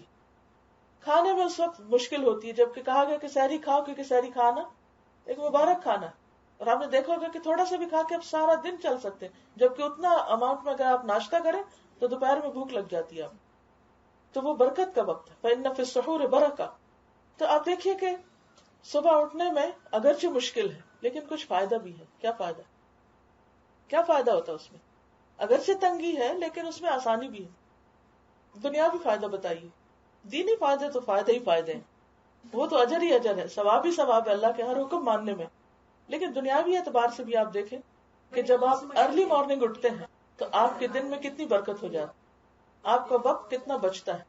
کھانے میں اس وقت مشکل ہوتی ہے جبکہ کہا گیا کہ سحری کھاؤ، کیونکہ سحری کھانا ایک مبارک کھانا ہے. اور آپ نے دیکھا ہوگا کہ تھوڑا سا بھی کھا کے آپ سارا دن چل سکتے ہیں، جبکہ اتنا اماؤنٹ میں اگر آپ ناشتہ کریں تو دوپہر میں بھوک لگ جاتی ہے آپ. تو وہ برکت کا وقت ہے. فإن فی السحور برکہ. تو آپ دیکھیے کہ صبح اٹھنے میں اگرچہ مشکل ہے لیکن کچھ فائدہ بھی ہے. کیا فائدہ؟ کیا فائدہ ہوتا ہے اس میں؟ اگرچہ تنگی ہے لیکن اس میں آسانی بھی ہے. دنیاوی فائدہ بتائیے. دینی فائدے تو فائدے ہی فائدے ہیں، وہ تو اجر ہی اجر ہے، ثواب ہی ثواب ہے اللہ کے ہر حکم ماننے میں. لیکن دنیاوی اعتبار سے بھی آپ دیکھیں کہ جب آپ ارلی مارننگ اٹھتے ہیں تو آپ کے دن میں کتنی برکت ہو جاتی، آپ کا وقت کتنا بچتا ہے.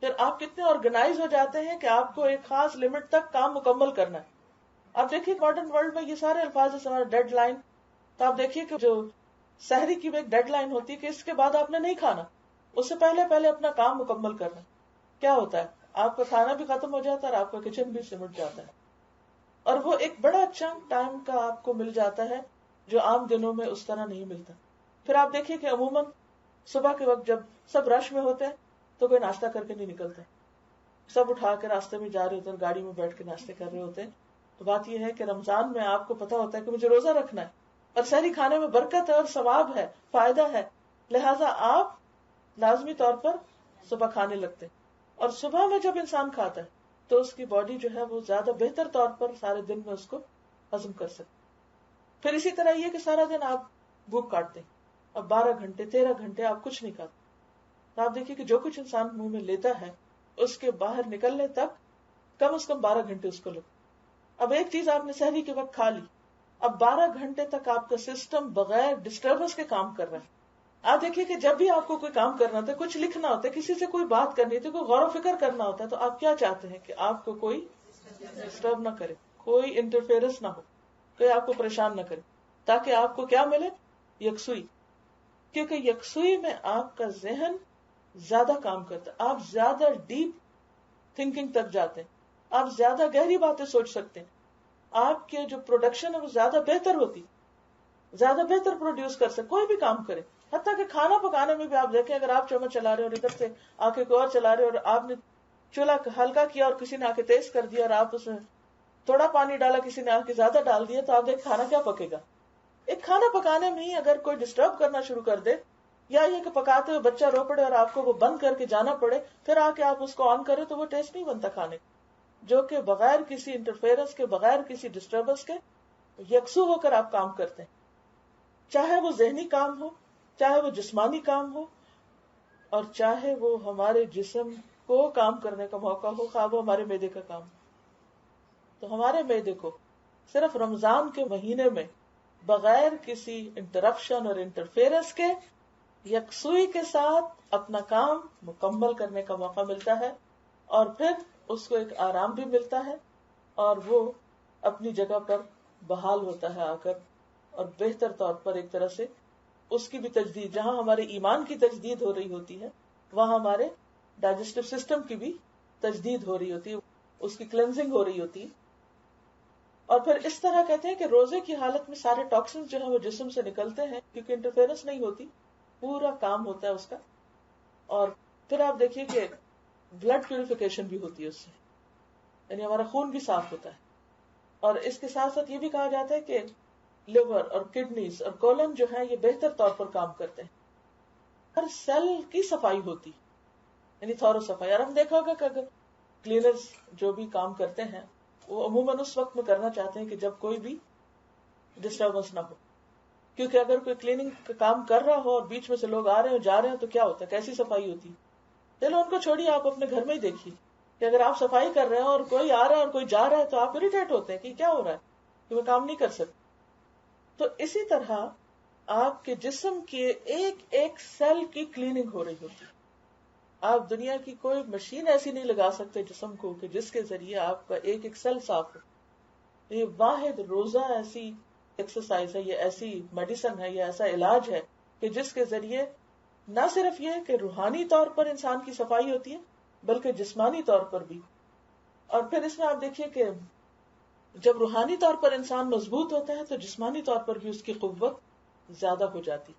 پھر آپ کتنے آرگنائز ہو جاتے ہیں کہ آپ کو ایک خاص لمٹ تک کام مکمل کرنا ہے. آپ دیکھیے ماڈرن ورلڈ میں یہ سارے الفاظ ہیں ہمارا ڈیڈ لائن. تو آپ دیکھیے کہ جو سحری کی ایک ڈیڈ لائن ہوتی ہے کہ اس کے بعد آپ نے نہیں کھانا، اس سے پہلے اپنا کام مکمل کرنا. کیا ہوتا ہے؟ آپ کا کھانا بھی ختم ہو جاتا ہے اور آپ کا کچن بھی سمٹ جاتا ہے. اور وہ ایک بڑا چنک ٹائم کا آپ کو مل جاتا ہے جو عام دنوں میں اس طرح نہیں ملتا. پھر آپ دیکھیے کہ عموماً صبح کے وقت جب سب رش میں ہوتے ہیں تو کوئی ناشتہ کر کے نہیں نکلتا، سب اٹھا کے راستے میں جا رہے ہوتے ہیں، گاڑی میں بیٹھ کے ناشتے کر رہے ہوتے ہیں. تو بات یہ ہے کہ رمضان میں آپ کو پتا ہوتا ہے کہ مجھے روزہ رکھنا ہے اور سحری کھانے میں برکت ہے اور ثواب ہے، فائدہ ہے، لہٰذا آپ لازمی طور پر صبح کھانے لگتے ہیں. اور صبح میں جب انسان کھاتا ہے تو اس کی باڈی جو ہے وہ زیادہ بہتر طور پر سارے دن میں اس کو ہضم کر سکتے. پھر اسی طرح یہ کہ سارا دن آپ بھوک کاٹتے ہیں، اب 12 گھنٹے 13 گھنٹے آپ کچھ نہیں کھاتے. تو آپ دیکھیے کہ جو کچھ انسان منہ میں لیتا ہے اس کے باہر نکلنے تک کم از کم 12 گھنٹے اس کو لگتے. اب ایک چیز آپ نے سحری کے وقت کھا لی، اب 12 گھنٹے تک آپ کا سسٹم بغیر ڈسٹربنس کے کام کر رہا ہے. آپ دیکھیے کہ جب بھی آپ کو کوئی کام کرنا ہوتا ہے، کچھ لکھنا ہوتا ہے، کسی سے کوئی بات کرنی ہوتی ہے، کوئی غور و فکر کرنا ہوتا ہے، تو آپ کیا چاہتے ہیں کہ آپ کو کوئی ڈسٹرب نہ کرے، کوئی انٹرفیئرنس نہ ہو، کوئی آپ کو پریشان نہ کرے، تاکہ آپ کو کیا ملے؟ یکسوئی. کیونکہ یکسوئی میں آپ کا ذہن زیادہ کام کرتا ہے، آپ زیادہ ڈیپ تھنکنگ تک جاتے ہیں، آپ زیادہ گہری باتیں سوچ سکتے ہیں، آپ کے جو پروڈکشن ہے وہ زیادہ بہتر ہوتی، زیادہ بہتر پروڈیوس کر سکتے کوئی بھی کام کرے. حتیٰ کہ کھانا پکانے میں بھی آپ دیکھیں، اگر آپ چمچ چلا رہے اور ادھر سے آ کے کوئی اور چلا رہے اور آپ نے چولہا ہلکا کیا اور کسی نے آ کے تیز کر دیا اور آپ اس میں تھوڑا پانی ڈالا، کسی نے آ کے زیادہ ڈال دیا، تو آپ دیکھ کھانا کیا پکے گا. ایک کھانا پکانے میں ہی اگر کوئی ڈسٹرب کرنا شروع کر دے، یا یہ کہ پکاتے ہوئے بچہ رو پڑے اور آپ کو وہ بند کر کے جانا پڑے، پھر آ کے آپ اس کو آن کریں، تو وہ ٹیسٹ نہیں بنتا کھانے، جو کہ بغیر کسی انٹرفیئرنس کے، بغیر کسی ڈسٹربنس کے یکسو ہو کر آپ کام کرتے ہیں. چاہے وہ ذہنی کام ہو، چاہے وہ جسمانی کام ہو، اور چاہے وہ ہمارے جسم کو کام کرنے کا موقع ہو، خواہ وہ ہمارے معدے کا کام. تو ہمارے معدے کو صرف رمضان کے مہینے میں بغیر کسی انٹرپشن اور انٹرفیئرنس کے یکسوئی کے ساتھ اپنا کام مکمل کرنے کا موقع ملتا ہے، اور پھر اس کو ایک آرام بھی ملتا ہے اور وہ اپنی جگہ پر بحال ہوتا ہے آ کر، اور بہتر طور پر ایک طرح سے اس کی بھی تجدید، جہاں ہمارے ایمان کی تجدید ہو رہی ہوتی ہے وہاں ہمارے ڈائجسٹو سسٹم کی بھی تجدید ہو رہی ہوتی ہے، اس کی کلینزنگ ہو رہی ہوتی ہے. اور پھر اس طرح کہتے ہیں کہ روزے کی حالت میں سارے ٹاکسنز جو ہیں وہ جسم سے نکلتے ہیں، کیونکہ انٹرفیئرنس نہیں ہوتی، پورا کام ہوتا ہے اس کا. اور پھر آپ دیکھیے کہ بلڈ پیوریفیکیشن بھی ہوتی ہے اس سے، یعنی ہمارا خون بھی صاف ہوتا ہے. اور اس کے ساتھ ساتھ یہ بھی کہا جاتا ہے کہ لیور اور کڈنیز اور کولن جو ہے یہ بہتر طور پر کام کرتے ہیں. ہر سیل کی صفائی ہوتی، یعنی تھورو صفائی. اور ہم دیکھا ہوگا کہ اگر کلینرز جو بھی کام کرتے ہیں وہ عموماً اس وقت میں کرنا چاہتے ہیں کہ جب کوئی بھی ڈسٹربنس نہ ہو، کیونکہ اگر کوئی کلیننگ کا کام کر رہا ہو اور بیچ میں سے لوگ آ رہے ہو جا رہے ہیں تو کیا ہوتا ہے، کیسی صفائی ہوتی. چلو ان کو چھوڑیے، آپ اپنے گھر میں ہی دیکھیے کہ اگر آپ صفائی کر رہے ہیں اور کوئی آ رہا ہے اور کوئی جا رہا ہے تو آپ اریٹیٹ ہوتے ہیں کہ کیا ہو رہا ہے، کہ میں کام نہیں کر سکتا. تو اسی طرح آپ کے جسم کے ایک ایک سیل کی کلیننگ ہو رہی ہوتی. آپ دنیا کی کوئی مشین ایسی نہیں لگا سکتے جسم کو کہ جس کے ذریعے آپ کا ایک ایک سیل صاف ہو. یہ واحد روزہ ایسی ایکسرسائز ہے، یہ ایسی میڈیسن ہے، یہ ایسا علاج ہے کہ جس کے ذریعے نہ صرف یہ کہ روحانی طور پر انسان کی صفائی ہوتی ہے بلکہ جسمانی طور پر بھی. اور پھر اس میں آپ دیکھیے کہ جب روحانی طور پر انسان مضبوط ہوتا ہے تو جسمانی طور پر بھی اس کی قوت زیادہ ہو جاتی.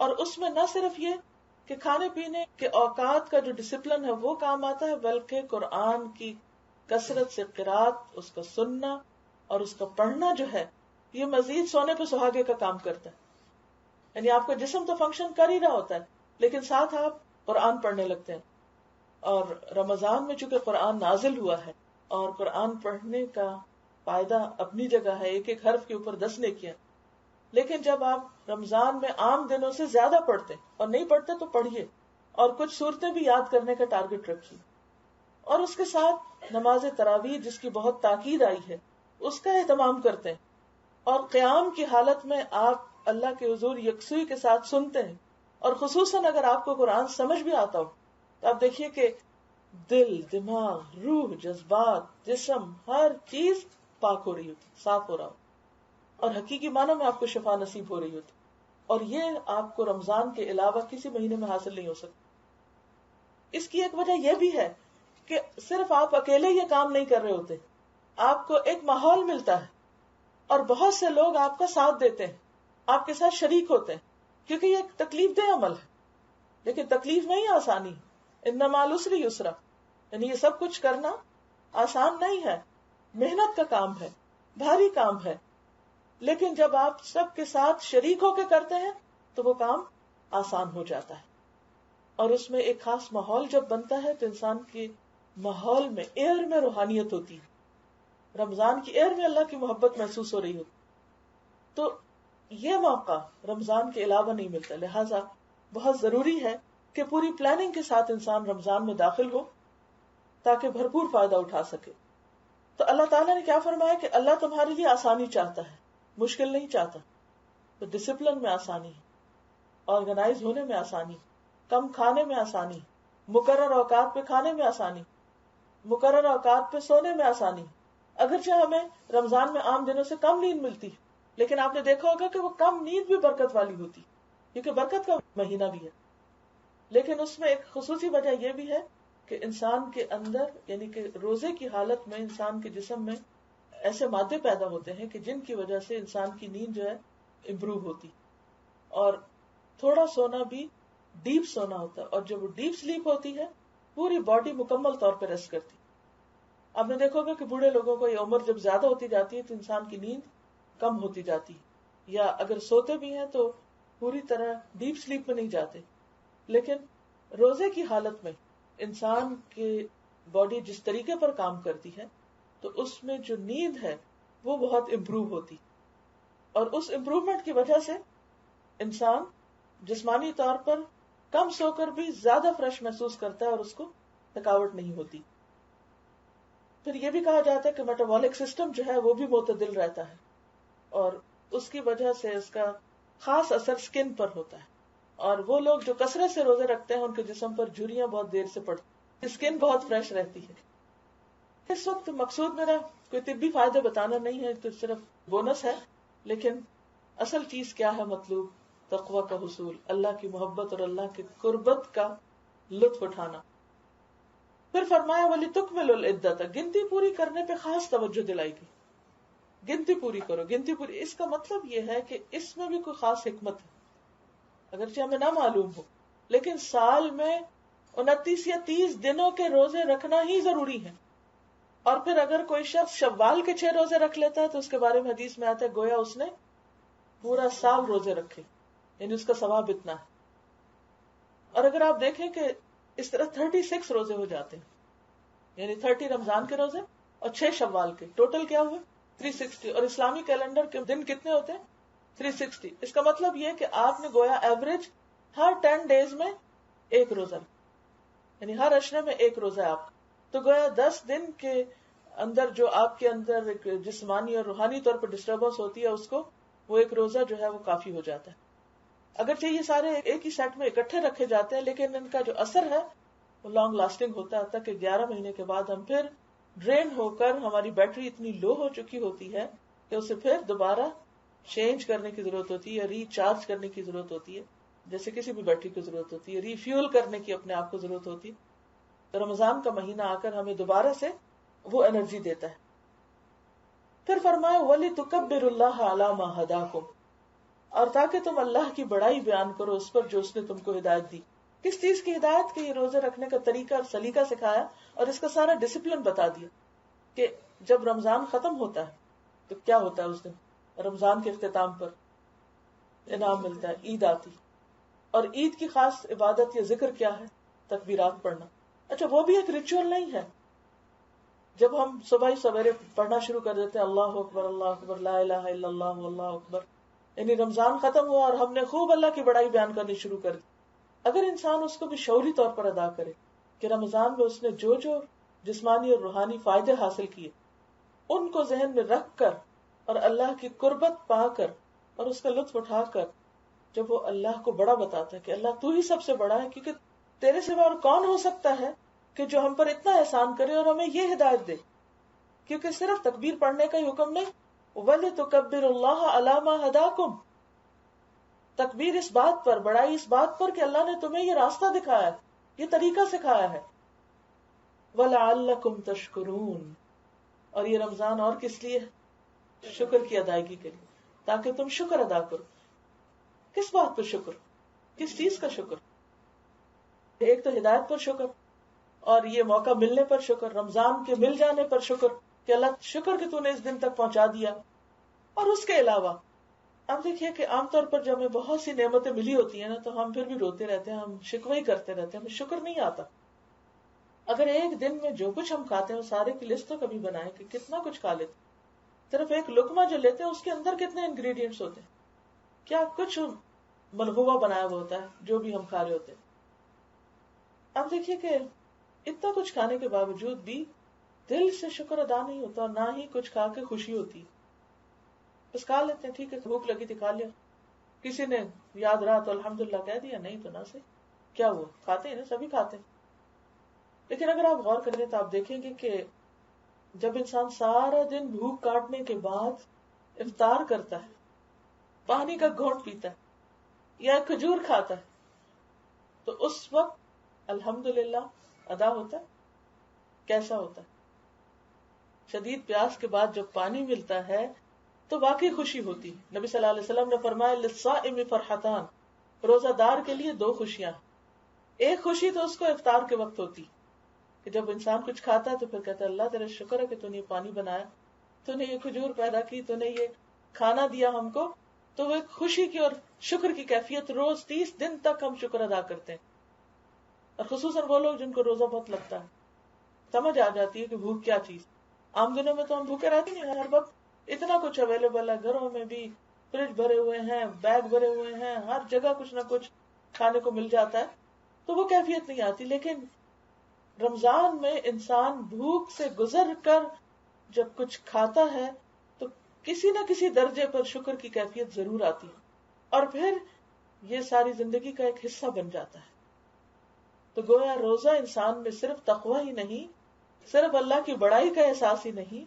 اور اس میں نہ صرف یہ کہ کھانے پینے کے اوقات کا جو ڈسپلن ہے وہ کام آتا ہے، بلکہ قرآن کی کثرت سے قرات، اس کا سننا اور اس کا پڑھنا جو ہے یہ مزید سونے پہ سہاگے کا کام کرتا ہے. یعنی آپ کا جسم تو فنکشن کر ہی رہا ہوتا ہے لیکن ساتھ آپ قرآن پڑھنے لگتے ہیں. اور رمضان میں چونکہ قرآن نازل ہوا ہے اور قرآن پڑھنے کا فائدہ اپنی جگہ ہے، ایک ایک حرف کے اوپر 10 نیکیاں، لیکن جب آپ رمضان میں عام دنوں سے زیادہ پڑھتے اور نہیں پڑھتے تو پڑھیے اور کچھ صورتیں بھی یاد کرنے کا ٹارگٹ رکھیے. اور اس کے ساتھ نماز تراویح جس کی بہت تاکید آئی ہے اس کا اہتمام کرتے ہیں. اور قیام کی حالت میں آپ اللہ کے حضور یکسوئی کے ساتھ سنتے ہیں. اور خصوصاً اگر آپ کو قرآن سمجھ بھی آتا ہو تو آپ دیکھیے کہ دل، دماغ، روح، جذبات، جسم، ہر چیز پاک ہو رہی ہوتی، صاف ہو رہا ہو اور حقیقی معنوں میں آپ کو شفا نصیب ہو رہی ہوتی. اور یہ آپ کو رمضان کے علاوہ کسی مہینے میں حاصل نہیں ہو سکتا. اس کی ایک وجہ یہ بھی ہے کہ صرف آپ اکیلے یہ کام نہیں کر رہے ہوتے، آپ کو ایک ماحول ملتا ہے اور بہت سے لوگ آپ کا ساتھ دیتے ہیں، آپ کے ساتھ شریک ہوتے ہیں، کیونکہ یہ ایک تکلیف دہ عمل ہے. لیکن تکلیف نہیں آسانی، ان مع العسر یسرا، یعنی یہ سب کچھ کرنا آسان نہیں ہے، محنت کا کام ہے، بھاری کام ہے. لیکن جب آپ سب کے ساتھ شریک ہو کے کرتے ہیں تو وہ کام آسان ہو جاتا ہے. اور اس میں ایک خاص ماحول جب بنتا ہے تو انسان کے ماحول میں، ایئر میں روحانیت ہوتی ہے. رمضان کی ایئر میں اللہ کی محبت محسوس ہو رہی ہوتی. تو یہ موقع رمضان کے علاوہ نہیں ملتا، لہٰذا بہت ضروری ہے کہ پوری پلاننگ کے ساتھ انسان رمضان میں داخل ہو تاکہ بھرپور فائدہ اٹھا سکے. تو اللہ تعالیٰ نے کیا فرمایا کہ اللہ تمہارے لیے آسانی چاہتا ہے، مشکل نہیں چاہتا. تو ڈسپلن میں آسانی، آرگنائز ہونے میں آسانی، کم کھانے میں آسانی، مقرر اوقات پہ کھانے میں آسانی، مقرر اوقات پہ سونے میں آسانی. اگرچہ ہمیں رمضان میں عام دنوں سے کم نیند ملتی لیکن آپ نے دیکھا ہوگا کہ وہ کم نیند بھی برکت والی ہوتی کیونکہ برکت کا مہینہ بھی ہے. لیکن اس میں ایک خصوصی وجہ یہ بھی ہے کہ انسان کے اندر، یعنی کہ روزے کی حالت میں انسان کے جسم میں ایسے مادے پیدا ہوتے ہیں کہ جن کی وجہ سے انسان کی نیند جو ہے امپروو ہوتی. اور تھوڑا سونا بھی ڈیپ سونا ہوتا ہے، اور جب وہ ڈیپ سلیپ ہوتی ہے پوری باڈی مکمل طور پہ ریسٹ کرتی. آپ نے دیکھو گا کہ بوڑھے لوگوں کو یہ عمر جب زیادہ ہوتی جاتی ہے تو انسان کی نیند کم ہوتی جاتی ہے، یا اگر سوتے بھی ہیں تو پوری طرح ڈیپ سلیپ میں نہیں جاتے. لیکن روزے کی حالت میں انسان کی باڈی جس طریقے پر کام کرتی ہے تو اس میں جو نیند ہے وہ بہت امپروو ہوتی، اور اس امپروومنٹ کی وجہ سے انسان جسمانی طور پر کم سو کر بھی زیادہ فریش محسوس کرتا ہے اور اس کو تھکاوٹ نہیں ہوتی. پھر یہ بھی کہا جاتا ہے کہ میٹابولک سسٹم جو ہے وہ بھی معتدل رہتا ہے، اور اس کی وجہ سے اس کا خاص اثر سکن پر ہوتا ہے. اور وہ لوگ جو کثرت سے روزے رکھتے ہیں ان کے جسم پر جھریاں بہت دیر سے پڑتی، سکن بہت فریش رہتی ہے. اس وقت مقصود میرا کوئی طبی فائدے بتانا نہیں ہے، تو صرف بونس ہے. لیکن اصل چیز کیا ہے؟ مطلوب تقوی کا حصول، اللہ کی محبت اور اللہ کی قربت کا لطف اٹھانا. پھر فرمایا وَلِتُكْمِلُوا الْعِدَّةَ، گنتی پوری کرنے پہ خاص توجہ دلائی گئی. گنتی پوری کرو، گنتی پوری. اس کا مطلب یہ ہے کہ اس میں بھی کوئی خاص حکمت ہے اگرچہ ہمیں نہ معلوم ہو، لیکن سال میں 29 یا 30 دنوں کے روزے رکھنا ہی ضروری ہے. اور پھر اگر کوئی شخص شوال کے 6 روزے رکھ لیتا ہے تو اس کے بارے میں حدیث میں آتا ہے گویا اس نے پورا سال روزے رکھے، یعنی اس کا ثواب اتنا ہے. اور اگر آپ دیکھیں کہ اس طرح 36 روزے ہو جاتے ہیں، یعنی 30 رمضان کے روزے اور 6 شوال کے، ٹوٹل کیا ہوئے 360. اور اسلامی کیلنڈر کے دن کتنے ہوتے ہیں 360. اس کا مطلب یہ کہ آپ نے گویا ایوریج ہر 10 ڈیز میں ایک روزہ، یعنی ہر عشرے میں ایک روزہ آپ. تو گویا 10 دن کے اندر جو آپ کے اندر ایک جسمانی اور روحانی طور پر ڈسٹربنس ہوتی ہے اس کو وہ ایک روزہ جو ہے وہ کافی ہو جاتا ہے. اگرچہ یہ سارے ایک ہی سیٹ میں اکٹھے رکھے جاتے ہیں لیکن ان کا جو اثر ہے وہ لانگ لاسٹنگ ہوتا ہے، تک کہ 11 مہینے کے بعد ہم پھر ڈرین ہو کر ہماری بیٹری اتنی لو ہو چکی ہوتی ہے کہ اسے پھر دوبارہ چینج کرنے کی ضرورت ہوتی ہے یا ریچارج کرنے کی ضرورت ہوتی ہے. جیسے کسی بھی بیٹری کی ضرورت ہوتی ہے، ریفیول کرنے کی اپنے آپ کو ضرورت ہوتی، تو رمضان کا مہینہ آ کر ہمیں دوبارہ سے وہ انرجی دیتا ہے. پھر فرمایا وَلِتُكَبِّرُ اللَّهَ عَلَى مَا هَدَاكُمْ، اور تاکہ تم اللہ کی بڑائی بیان کرو اس پر جو اس نے تم کو ہدایت دی. کس چیز کی ہدایت؟ کہ یہ روزے رکھنے کا طریقہ اور سلیقہ سکھایا اور اس کا سارا ڈسپلن بتا دیا کہ جب رمضان ختم ہوتا ہے تو کیا ہوتا ہے. اس دن رمضان کے اختتام پر انعام ملتا ہے، عید آتی، اور عید کی خاص عبادت یا ذکر کیا ہے؟ تکبیرات پڑھنا. اچھا وہ بھی ایک ریچول نہیں ہے. جب ہم صبح ہی سویرے پڑھنا شروع کر دیتے ہیں اللہ اکبر لا الہ الا اللہ واللہ اکبر، یعنی رمضان ختم ہوا اور ہم نے خوب اللہ کی بڑائی بیان کرنی شروع کر دی. اگر انسان اس کو بھی شعوری طور پر ادا کرے کہ رمضان میں اس نے جو جو جسمانی اور روحانی فائدے حاصل کیے ان کو ذہن میں رکھ کر اور اللہ کی قربت پا کر اور اس کا لطف اٹھا کر جب وہ اللہ کو بڑا بتاتا ہے کہ اللہ تو ہی سب سے بڑا ہے، کیونکہ تیرے سوا اور کون ہو سکتا ہے کہ جو ہم پر اتنا احسان کرے اور ہمیں یہ ہدایت دے. کیونکہ صرف تکبیر پڑھنے کا ہی حکم نہیں، وَلِتُكَبِّرُ اللَّهَ عَلَى مَا هَدَاكُمْ، تکبیر اس بات پر، بڑائی اس بات پر کہ اللہ نے تمہیں یہ راستہ دکھایا ہے، یہ طریقہ سکھایا ہے. وَلَعَلَّكُمْ تَشْكُرُونَ، اور یہ رمضان اور کس لیے؟ شکر کی ادائیگی کے لیے، تاکہ تم شکر ادا کرو. کس بات پر شکر؟ کس چیز کا شکر؟ ایک تو ہدایت پر شکر، اور یہ موقع ملنے پر شکر، رمضان کے مل جانے پر شکر کہ اللہ شکر کہ تو نے اس دن تک پہنچا دیا. اور اس کے علاوہ اب دیکھیے کہ عام طور پر جب ہمیں بہت سی نعمتیں ملی ہوتی ہیں نا تو ہم پھر بھی روتے رہتے ہیں، ہم شکوے ہی کرتے رہتے ہیں، ہمیں شکر نہیں آتا. اگر ایک دن میں جو کچھ ہم کھاتے ہیں وہ سارے کی لسٹ تو کبھی بنائیں کہ کتنا کچھ کھا لیتے. صرف ایک لقمہ جو لیتے ہیں اس کے اندر کتنے انگریڈینٹس ہوتے ہیں، کیا کچھ ملغوبہ بنایا ہوا ہوتا ہے جو بھی ہم کھا رہے ہوتے ہیں. اب دیکھیے کہ اتنا کچھ کھانے کے باوجود بھی دل سے شکر ادا نہیں ہوتا، اور نہ ہی کچھ کھا کے خوشی ہوتی. بس کھا لیتے ہیں، ٹھیک ہے بھوک لگی تھی کھا لیا، کسی نے یاد رہا تو الحمدللہ کہہ دیا، نہیں تو نہ سے کیا ہوا، کھاتے ہیں نا، سبھی کھاتے ہیں. لیکن اگر آپ غور کریں تو آپ دیکھیں گے کہ جب انسان سارا دن بھوک کاٹنے کے بعد افطار کرتا ہے، پانی کا گھونٹ پیتا ہے یا کھجور کھاتا ہے، تو اس وقت الحمدللہ ادا ہوتا ہے. کیسا ہوتا ہے؟ شدید پیاس کے بعد جب پانی ملتا ہے تو واقعی خوشی ہوتی ہے. نبی صلی اللہ علیہ وسلم نے فرمایا للصائم فرحتان، روزہ دار کے لیے دو خوشیاں. ایک خوشی تو اس کو افطار کے وقت ہوتی کہ جب انسان کچھ کھاتا ہے تو پھر کہتا ہے اللہ تیرا شکر ہے کہ تو نے یہ پانی بنایا، تو نے یہ کھجور پیدا کی، تو نے یہ کھانا دیا ہم کو. تو وہ ایک خوشی کی اور شکر کی کیفیت روز 30 دن تک ہم شکر ادا کرتے ہیں. اور خصوصاً وہ لوگ جن کو روزہ بہت لگتا ہے، سمجھ آ جاتی ہے کہ بھوک کیا چیز. عام دنوں میں تو ہم بھوکے رہتے نہیں، ہر وقت اتنا کچھ اویلیبل ہے، گھروں میں بھی فریج بھرے ہوئے ہیں، بیگ بھرے ہوئے ہیں، ہر جگہ کچھ نہ کچھ کھانے کو مل جاتا ہے، تو وہ کیفیت نہیں آتی. لیکن رمضان میں انسان بھوک سے گزر کر جب کچھ کھاتا ہے تو کسی نہ کسی درجے پر شکر کی کیفیت ضرور آتی ہے، اور پھر یہ ساری زندگی کا ایک حصہ بن جاتا ہے. تو گویا روزہ انسان میں صرف تقوی ہی نہیں، صرف اللہ کی بڑائی کا احساس ہی نہیں،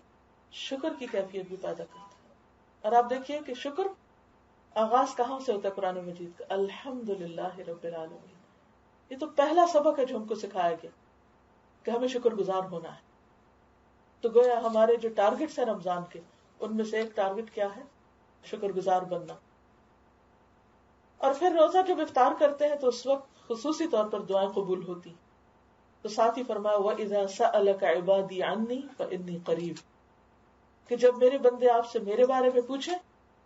شکر کی کیفیت بھی پیدا کرتا ہے. اور آپ دیکھیے کہ شکر آغاز کہاں سے ہوتا ہے قرآن مجید کا؟ الحمدللہ رب العالمین. یہ تو پہلا سبق ہے جو ہم کو سکھایا گیا کہ ہمیں شکر گزار ہونا ہے. تو گویا ہمارے جو ٹارگٹس ہیں رمضان کے، ان میں سے ایک ٹارگٹ کیا ہے؟ شکر گزار بننا. اور پھر روزہ جب افطار کرتے ہیں تو اس وقت خصوصی طور پر دعائیں قبول ہوتی. تو ساتھ ہی فرمایا وَإِذَا سَأَلَكَ عِبَادِي عَنِّي فَإِنِّي قَرِيبٌ، کہ جب میرے بندے آپ سے میرے بارے میں پوچھیں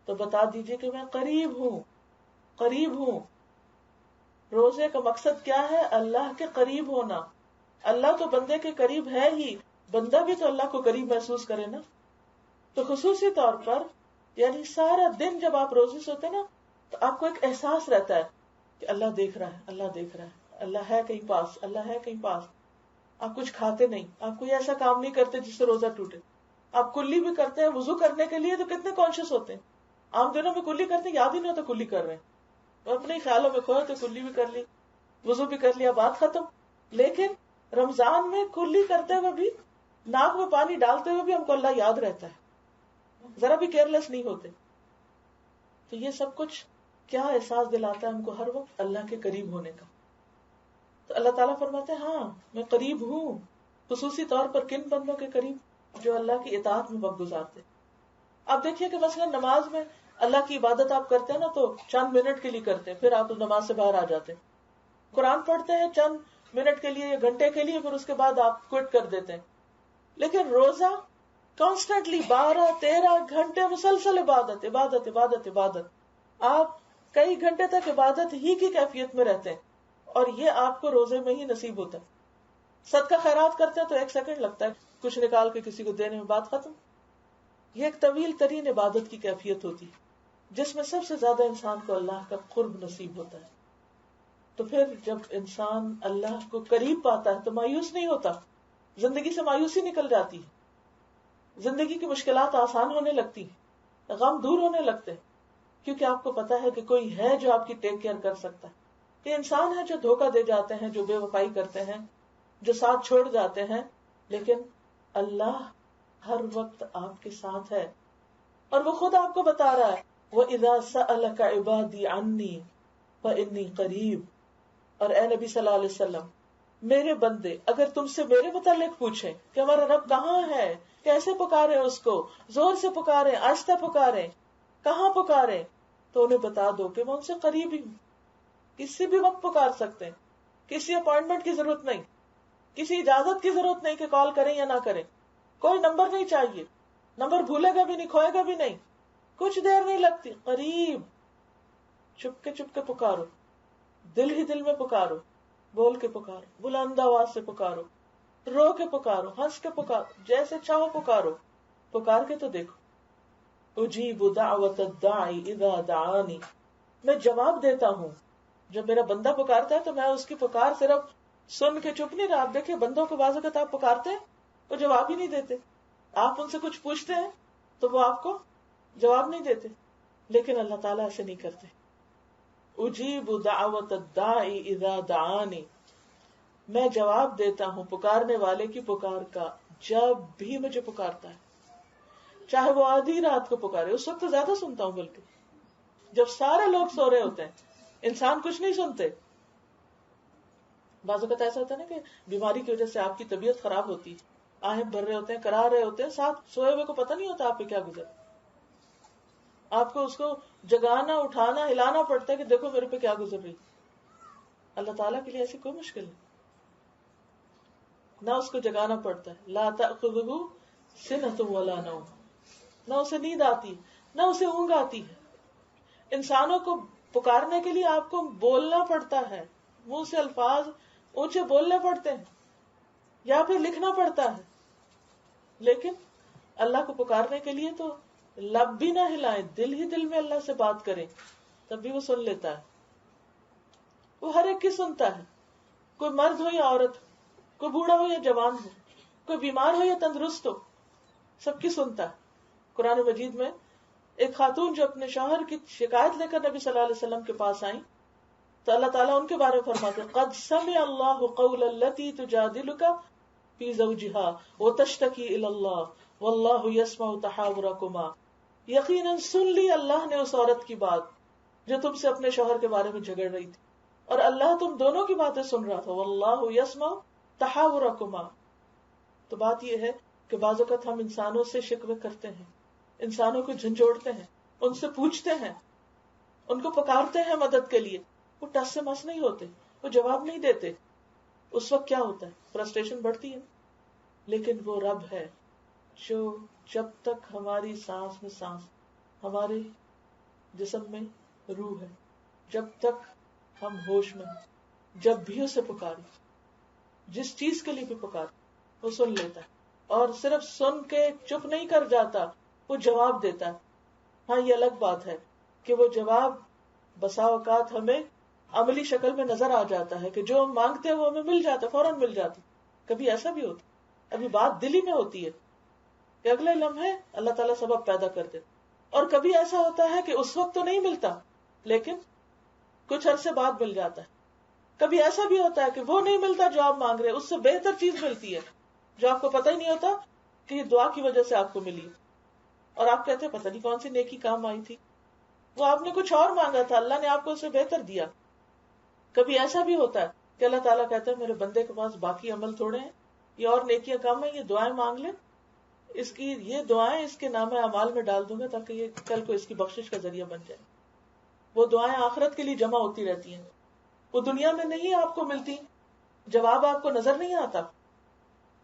تو بتا دیجئے کہ میں قریب ہوں. قریب ہوں. روزے کا مقصد کیا ہے؟ اللہ کے قریب ہونا. اللہ تو بندے کے قریب ہے ہی، بندہ بھی تو اللہ کو قریب محسوس کرے نا. تو خصوصی طور پر یعنی سارا دن جب آپ روزے سے ہوتے نا تو آپ کو ایک احساس رہتا ہے کہ اللہ دیکھ رہا ہے، اللہ دیکھ رہا ہے، اللہ ہے کہیں پاس، اللہ ہے کہیں پاس. آپ کچھ کھاتے نہیں، آپ کوئی ایسا کام نہیں کرتے جس سے روزہ ٹوٹے. آپ کلی بھی کرتے ہیں وضو کرنے کے لیے تو کتنے کانشیس ہوتے ہیں. عام دنوں میں کلی کرتے ہیں، یاد ہی نہیں ہوتا کلی کر رہے ہیں، اپنے ہی خیالوں میں کھوئے تو کلی بھی کر لی، وضو بھی کر لیا، بات ختم. لیکن رمضان میں کلی کرتے ہوئے بھی، ناک میں پانی ڈالتے ہوئے بھی ہم کو اللہ یاد رہتا ہے، ذرا بھی کیئرلیس نہیں ہوتے. تو یہ سب کچھ کیا احساس دلاتا ہے ہم کو ہر وقت اللہ کے قریب ہونے کا. تو اللہ تعالیٰ فرماتے ہیں ہاں میں قریب ہوں. خصوصی طور پر کن بندوں کے قریب؟ جو اللہ کی اطاعت میں وقت گزارتے. آپ دیکھیے کہ مثلا نماز میں اللہ کی عبادت آپ کرتے ہیں نا تو چند منٹ کے لیے کرتے ہیں، پھر آپ نماز سے باہر آ جاتے ہیں. قرآن پڑھتے ہیں چند منٹ کے لیے یا گھنٹے کے لیے، پھر اس کے بعد آپ کوئٹ کر دیتے ہیں. لیکن روزہ کانسٹنٹلی 12-13 گھنٹے مسلسل عبادت عبادت عبادت عبادت. آپ کئی گھنٹے تک عبادت ہی کی کیفیت میں رہتے ہیں، اور یہ آپ کو روزے میں ہی نصیب ہوتا ہے. صدقہ خیرات کرتے ہیں تو 1 سیکنڈ لگتا ہے کچھ نکال کے کسی کو دینے میں، بات ختم. یہ ایک طویل ترین عبادت کی کیفیت ہوتی ہے جس میں سب سے زیادہ انسان کو اللہ کا قرب نصیب ہوتا ہے. تو پھر جب انسان اللہ کو قریب پاتا ہے تو مایوس نہیں ہوتا. زندگی سے مایوسی نکل جاتی ہے، زندگی کی مشکلات آسان ہونے لگتی ہیں، غم دور ہونے لگتے ہیں، کیونکہ آپ کو پتا ہے کہ کوئی ہے جو آپ کی ٹیک کیئر کر سکتا ہے. یہ انسان ہے جو دھوکہ دے جاتے ہیں، جو بے وفائی کرتے ہیں، جو ساتھ چھوڑ جاتے ہیں، لیکن اللہ ہر وقت آپ کے ساتھ ہے. اور وہ خود آپ کو بتا رہا ہے وَإِذَا سَأَلَكَ عِبَادِي عَنِّي فَإِنِّي قَرِيبٌ. اور اے نبی صلی اللہ علیہ وسلم، میرے بندے اگر تم سے میرے متعلق پوچھیں کہ ہمارا رب کہاں ہے، کیسے پکارے اس کو، زور سے پکارے، آہستہ پکارے، کہاں پکارے، تو انہیں بتا دو کہ میں ان سے قریب ہی ہوں. کسی بھی وقت پکار سکتے ہیں، کسی اپوائنٹمنٹ کی ضرورت نہیں، کسی اجازت کی ضرورت نہیں کہ کال کریں یا نہ کریں، کوئی نمبر نہیں چاہیے، نمبر بھولے گا بھی نہیں، کھوئے گا بھی نہیں، کچھ دیر نہیں لگتی. قریب، چپ کے پکارو، دل ہی دل میں پکارو، بول کے پکارو، بلند آواز سے پکارو، رو کے پکارو، ہنس کے پکارو، جیسے چاہو پکارو. پکار کے تو دیکھو. اجیب دعوت الداعی اذا دعانی، میں جواب دیتا ہوں جب میرا بندہ پکارتا ہے. تو میں اس کی پکار صرف سن کے چپ نہیں رہا. آپ دیکھیں بندوں کو بعض اوقات آپ پکارتے ہیں وہ جواب ہی نہیں دیتے، آپ ان سے کچھ پوچھتے ہیں تو وہ آپ کو جواب نہیں دیتے، لیکن اللہ تعالیٰ ایسے نہیں کرتے. اجیب دعوت الداعی اذا دعانی، میں جواب دیتا ہوں پکارنے والے کی پکار کا جب بھی مجھے پکارتا ہے. چاہے وہ آدھی رات کو پکارے، اس وقت تو زیادہ سنتا ہوں، بلکہ جب سارے لوگ سو رہے ہوتے ہیں انسان کچھ نہیں سنتے. بعض اوقات ایسا ہوتا ہے نا کہ بیماری کی وجہ سے آپ کی طبیعت خراب ہوتی، آہیں بھر رہے ہوتے ہیں، کرا رہے ہوتے ہیں، ساتھ سوئے ہوئے کو پتہ نہیں ہوتا آپ پہ کیا گزر. آپ کو اس کو جگانا، اٹھانا، ہلانا پڑتا ہے کہ دیکھو میرے پہ کیا گزر رہی. اللہ تعالیٰ کے لیے ایسی کوئی مشکل نہیں، نہ اس کو جگانا پڑتا ہے. لا تأخذہ سنۃ ولا نوم، نہ اسے نیند آتی نہ اسے اونگ آتی ہے. انسانوں کو پکارنے کے لیے آپ کو بولنا پڑتا ہے، منہ سے الفاظ اونچے بولنے پڑتے ہیں یا پھر لکھنا پڑتا ہے، لیکن اللہ کو پکارنے کے لیے تو لب بھی نہ ہلائیں، دل ہی دل میں اللہ سے بات کریں، تب بھی وہ سن لیتا ہے. وہ ہر ایک کی سنتا ہے، کوئی مرد ہو یا عورت، کوئی بوڑھا ہو یا جوان ہو، کوئی بیمار ہو یا تندرست ہو، سب کی سنتا ہے. قرآن مجید میں ایک خاتون جو اپنے شوہر کی شکایت لے کر نبی صلی اللہ علیہ وسلم کے پاس آئیں تو اللہ تعالیٰ ان کے بارے میں فرماتے قد سمع اللہ قول التی تجادلک فی زوجہا وتشتکی الی اللہ واللہ یسمع تحاورکما. یقیناً سن لی اللہ نے اس عورت کی بات جو تم سے اپنے شوہر کے بارے میں جھگڑ رہی تھی، اور اللہ تم دونوں کی باتیں سن رہا تھا. واللہ یسمع تحاورکما. تو بات یہ ہے کہ بعض اوقات ہم انسانوں سے شکوے کرتے ہیں، انسانوں کو جھنجھوڑتے ہیں، ان سے پوچھتے ہیں، ان کو پکارتے ہیں مدد کے لیے، وہ ٹس سے مس نہیں ہوتے، وہ جواب نہیں دیتے. اس وقت کیا ہوتا ہے؟ فرسٹریشن بڑھتی ہے. لیکن وہ رب ہے جو جب تک ہماری سانس میں سانس، ہمارے جسم میں روح ہے، جب تک ہم ہوش میں ہیں، جب بھی اسے پکارے، جس چیز کے لیے بھی پکارے، وہ سن لیتا ہے. اور صرف سن کے چپ نہیں کر جاتا، وہ جواب دیتا ہے. ہاں یہ الگ بات ہے کہ وہ جواب بسا اوقات ہمیں عملی شکل میں نظر آ جاتا ہے کہ جو ہم مانگتے ہیں وہ ہمیں مل جاتا، فوراً مل جاتا. کبھی ایسا بھی ہوتا، ابھی بات دلی میں ہوتی ہے کہ اگلے لمحے اللہ تعالیٰ سبب پیدا کر دے. اور کبھی ایسا ہوتا ہے کہ اس وقت تو نہیں ملتا لیکن کچھ عرصے بعد مل جاتا ہے. کبھی ایسا بھی ہوتا ہے کہ وہ نہیں ملتا جو آپ مانگ رہے، اس سے بہتر چیز ملتی ہے جو آپ کو پتہ ہی نہیں ہوتا کہ یہ دعا کی وجہ سے آپ کو ملی، اور آپ کہتے ہیں پتہ نہیں کون سی نیکی کام آئی تھی. وہ آپ نے کچھ اور مانگا تھا، اللہ نے آپ کو اسے بہتر دیا. کبھی ایسا بھی ہوتا ہے کہ اللہ تعالیٰ کہتا ہے میرے بندے کے پاس باقی عمل تھوڑے ہیں، یہ اور نیکیاں کم ہیں، یہ دعائیں مانگ لے، اس کی یہ دعائیں اس کے نام اعمال میں ڈال دوں گا تاکہ یہ کل کو اس کی بخشش کا ذریعہ بن جائے. وہ دعائیں آخرت کے لیے جمع ہوتی رہتی ہیں، وہ دنیا میں نہیں آپ کو ملتی، جواب آپ کو نظر نہیں آتا.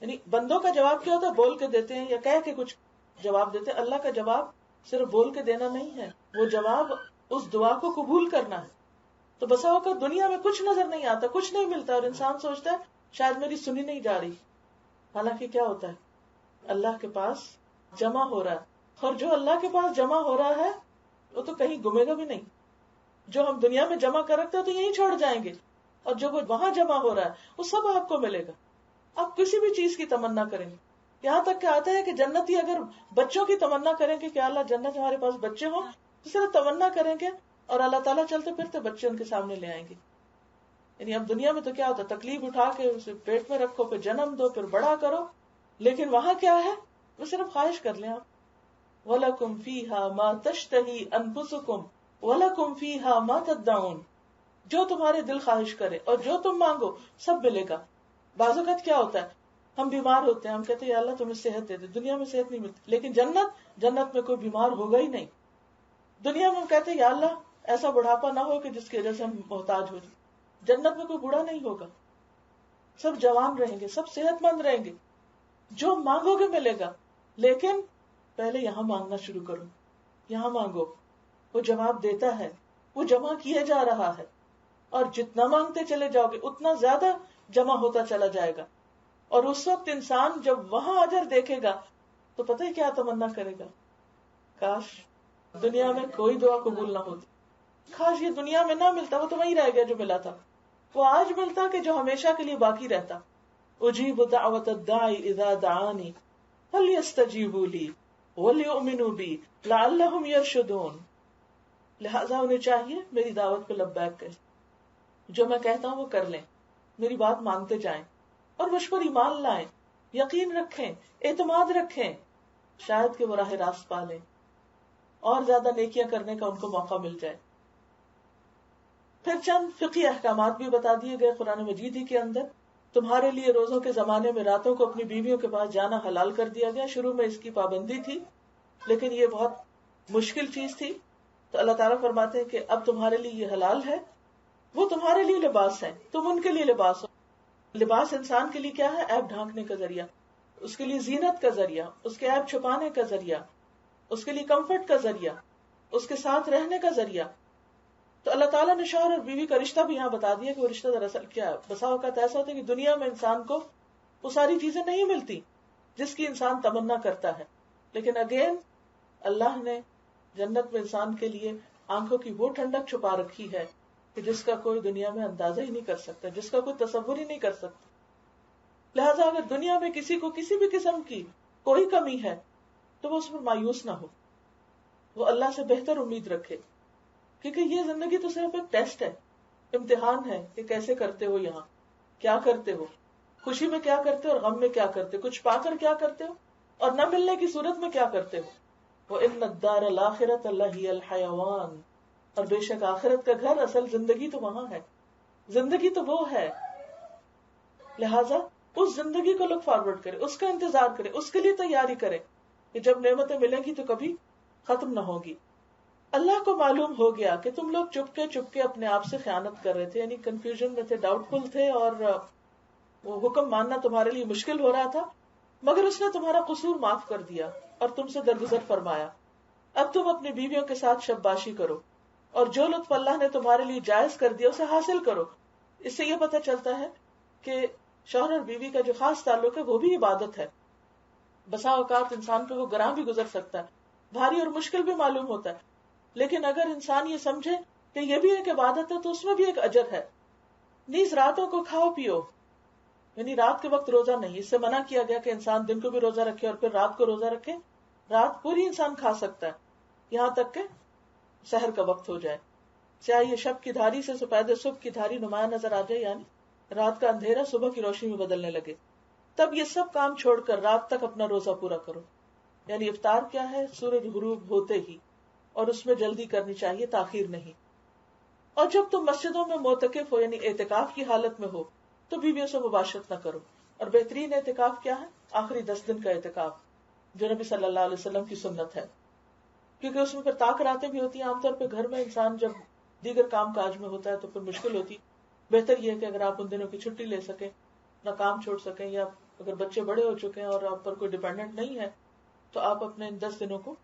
یعنی بندوں کا جواب کیا ہوتا ہے؟ بول کے دیتے ہیں یا کہہ کے کچھ جواب دیتے ہیں. اللہ کا جواب صرف بول کے دینا نہیں ہے، وہ جواب اس دعا کو قبول کرنا ہے. تو بسا اوقات دنیا میں کچھ نظر نہیں آتا، کچھ نہیں ملتا، اور انسان سوچتا ہے شاید میری سنی نہیں جا رہی. حالانکہ کیا ہوتا ہے؟ اللہ کے پاس جمع ہو رہا ہے، اور جو اللہ کے پاس جمع ہو رہا ہے وہ تو کہیں گمے گا بھی نہیں. جو ہم دنیا میں جمع کر رکھتے ہیں تو یہیں چھوڑ جائیں گے، اور جو وہاں جمع ہو رہا ہے وہ سب آپ کو ملے گا. آپ کسی بھی چیز کی تمنا کریں گے، یہاں تک کہ آتا ہے کہ جنتی اگر بچوں کی تمنا کریں گے کہ اللہ جنت ہمارے پاس بچے ہوں، تو صرف تمنا کریں گے اور اللہ تعالیٰ چلتے پھرتے بچے ان کے سامنے لے آئیں گے. یعنی اب دنیا میں تو کیا ہوتا ہے؟ تکلیف اٹھا کے اسے پیٹ میں رکھو، پھر جنم دو، پھر بڑا کرو. لیکن وہاں کیا ہے؟ وہ صرف خواہش کر لیں آپ. وَلَكُمْ فِيهَا مَا تَشْتَهِي أَنفُسُكُمْ وَلَكُمْ فِيهَا مَا تَدَّعُونَ. جو تمہارے دل خواہش کرے اور جو تم مانگو سب ملے گا. بعض اوقات کیا ہوتا ہے؟ ہم بیمار ہوتے ہیں، ہم کہتے ہیں یا اللہ تمہیں صحت دے دے. دنیا میں صحت نہیں ملتی، لیکن جنت میں کوئی بیمار ہوگا ہی نہیں. دنیا میں ہم کہتے ہیں یا اللہ ایسا بڑھاپا نہ ہو کہ جس کی وجہ سے ہم محتاج ہو جائیں. جنت میں کوئی بوڑھا نہیں ہوگا، سب جوان رہیں گے، سب صحت مند رہیں گے. جو مانگو گے ملے گا. لیکن پہلے یہاں مانگنا شروع کرو، یہاں مانگو. وہ جواب دیتا ہے، وہ جمع کیے جا رہا ہے، اور جتنا مانگتے چلے جاؤ گے اتنا زیادہ جمع ہوتا چلا جائے گا. اور اس وقت انسان جب وہاں اجر دیکھے گا تو پتہ ہے کیا تمنا کرے گا؟ کاش دنیا میں کوئی دعا قبول نہ ہوتی، کاش یہ دنیا میں نہ ملتا، وہ تو وہیں رہ گیا جو ملا تھا. وہ آج ملتا کہ جو ہمیشہ کے لیے باقی رہتا. اجیب دعوت الداعی اذا دعانی فلیستجیبوا لی ولیؤمنوا بی لعلہم یرشدون. لہذا انہیں چاہیے میری دعوت پہ لبیک کریں، جو میں کہتا ہوں وہ کر لیں، میری بات مانتے جائیں اور مجھ پر ایمان لائیں، یقین رکھیں، اعتماد رکھیں، شاید کہ وہ راہ راست پا لیں اور زیادہ نیکیاں کرنے کا ان کو موقع مل جائے. پھر چند فقہی احکامات بھی بتا دیے گئے قرآن مجید ہی کے اندر. تمہارے لیے روزوں کے زمانے میں راتوں کو اپنی بیویوں کے پاس جانا حلال کر دیا گیا. شروع میں اس کی پابندی تھی، لیکن یہ بہت مشکل چیز تھی، تو اللہ تعالیٰ فرماتے ہیں کہ اب تمہارے لیے یہ حلال ہے. وہ تمہارے لیے لباس ہے، تم ان کے لیے لباس ہو. لباس انسان کے لیے کیا ہے؟ عیب ڈھانکنے کا ذریعہ، اس کے لیے زینت کا ذریعہ، اس کے عیب چھپانے کا ذریعہ، اس کے لیے کمفرٹ کا ذریعہ، اس کے ساتھ رہنے کا ذریعہ. تو اللہ تعالیٰ نے شوہر اور بیوی کا رشتہ بھی یہاں بتا دیا کہ وہ رشتہ دراصل کیا ہے. بسا اوقات ایسا ہوتا ہے کہ دنیا میں انسان کو وہ ساری چیزیں نہیں ملتی جس کی انسان تمنا کرتا ہے، لیکن اگین اللہ نے جنت میں انسان کے لیے آنکھوں کی وہ ٹھنڈک چھپا رکھی ہے کہ جس کا کوئی دنیا میں اندازہ ہی نہیں کر سکتا، جس کا کوئی تصور ہی نہیں کر سکتا. لہٰذا اگر دنیا میں کسی کو کسی بھی قسم کی کوئی کمی ہے تو وہ اس پر مایوس نہ ہو، وہ اللہ سے بہتر امید رکھے، کیونکہ یہ زندگی تو صرف ایک ٹیسٹ ہے، امتحان ہے کہ کیسے کرتے ہو، یہاں کیا کرتے ہو، خوشی میں کیا کرتے ہو اور غم میں کیا کرتے ہو، کچھ پا کر کیا کرتے ہو اور نہ ملنے کی صورت میں کیا کرتے ہو. وَإِنَّ الدَّارَ الْآخِرَةَ لَهِيَ الْحَيَوَانُ. اور بے شک آخرت کا گھر، اصل زندگی تو وہاں ہے، زندگی تو وہ ہے. لہٰذا اس زندگی کو لک فارورڈ کرے، اس کا انتظار کرے، اس کے لیے تیاری کرے کہ جب نعمتیں ملیں گی تو کبھی ختم نہ ہوگی. اللہ کو معلوم ہو گیا کہ تم لوگ چپ کے اپنے آپ سے خیانت کر رہے تھے، یعنی کنفیوژن میں تھے، ڈاؤٹ فل تھے، اور وہ حکم ماننا تمہارے لیے مشکل ہو رہا تھا، مگر اس نے تمہارا قصور معاف کر دیا اور تم سے درگزر فرمایا. اب تم اپنی بیویوں کے ساتھ شباشی کرو اور جو لطف اللہ نے تمہارے لیے جائز کر دیا اسے حاصل کرو. اس سے یہ پتہ چلتا ہے کہ شوہر اور بیوی کا جو خاص تعلق ہے وہ بھی عبادت ہے. بسا اوقات انسان پہ وہ گراں بھی گزر سکتا ہے، بھاری اور مشکل بھی معلوم ہوتا ہے، لیکن اگر انسان یہ سمجھے کہ یہ بھی ایک عبادت ہے تو اس میں بھی ایک اجر ہے. نیز راتوں کو کھاؤ پیو، یعنی رات کے وقت روزہ نہیں، اس سے منع کیا گیا کہ انسان دن کو بھی روزہ رکھے اور پھر رات کو روزہ رکھے. رات پوری انسان کھا سکتا ہے یہاں تک کہ سحر کا وقت ہو جائے، چاہے یہ شب کی دھاری سے سفید صبح کی دھاری نمایاں نظر آ جائے، یعنی رات کا اندھیرا صبح کی روشنی میں بدلنے لگے، تب یہ سب کام چھوڑ کر رات تک اپنا روزہ پورا کرو. یعنی افطار کیا ہے؟ سورج غروب ہوتے ہی. اور اس میں جلدی کرنی چاہیے، تاخیر نہیں. اور جب تم مسجدوں میں معتکف ہو یعنی اعتکاف کی حالت میں ہو تو بیویوں سے مباشرت نہ کرو. اور بہترین اعتکاف کیا ہے؟ آخری 10 دن کا اعتکاف، جو نبی صلی اللہ علیہ وسلم کی سنت ہے، کیونکہ اس میں پھر طاق راتیں بھی ہوتی ہیں. عام طور پہ گھر میں انسان جب دیگر کام کاج میں ہوتا ہے تو پھر مشکل ہوتی. بہتر یہ ہے کہ اگر آپ ان دنوں کی چھٹی لے سکیں، اپنا کام چھوڑ سکیں، یا اگر بچے بڑے ہو چکے ہیں اور آپ پر کوئی ڈیپینڈنٹ نہیں ہے تو آپ اپنے ان 10 دنوں کو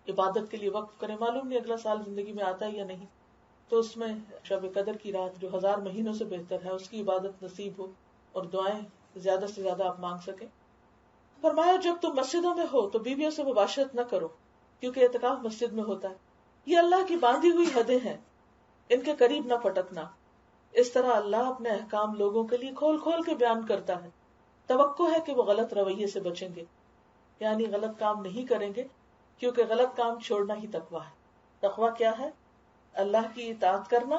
عبادت کے لیے وقف کریں. معلوم نہیں اگلا سال زندگی میں آتا ہے یا نہیں، تو اس میں شب قدر کی رات جو 1000 مہینوں سے بہتر ہے اس کی عبادت نصیب ہو اور دعائیں زیادہ سے زیادہ آپ مانگ سکیں. فرمایا جب تم مسجدوں میں ہو تو بیویوں سے مباشرت نہ کرو، کیونکہ اعتکاف مسجد میں ہوتا ہے. یہ اللہ کی باندھی ہوئی حدیں ہیں، ان کے قریب نہ پھٹکنا. اس طرح اللہ اپنے احکام لوگوں کے لیے کھول کھول کے بیان کرتا ہے. توقع ہے کہ وہ غلط رویے سے بچیں گے، یعنی غلط کام نہیں کریں گے، کیونکہ غلط کام چھوڑنا ہی تقویٰ ہے. تقویٰ کیا ہے؟ اللہ کی اطاعت کرنا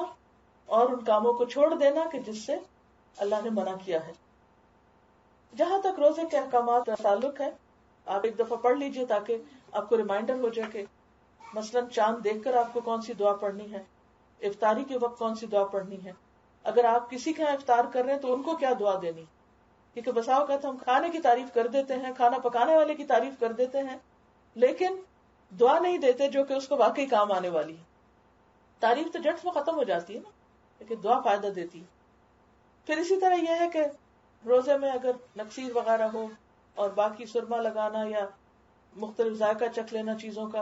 اور ان کاموں کو چھوڑ دینا کہ جس سے اللہ نے منع کیا ہے. جہاں تک روزے کے احکامات کا تعلق ہے، آپ ایک دفعہ پڑھ لیجئے تاکہ آپ کو ریمائنڈر ہو جائے کہ مثلاً چاند دیکھ کر آپ کو کون سی دعا پڑھنی ہے، افطاری کے وقت کون سی دعا پڑھنی ہے، اگر آپ کسی کے یہاں افطار کر رہے ہیں تو ان کو کیا دعا دینی. کیونکہ بسا اوقات ہم کھانے کی تعریف کر دیتے ہیں، کھانا پکانے والے کی تعریف کر دیتے ہیں، لیکن دعا نہیں دیتے جو کہ اس کو واقعی کام آنے والی ہے. تعریف تو جٹ میں ختم ہو جاتی ہے نا، لیکن دعا فائدہ دیتی ہے. پھر اسی طرح یہ ہے کہ روزے میں اگر نقصیر وغیرہ ہو اور باقی سرما لگانا یا مختلف ذائقہ چکھ لینا چیزوں کا،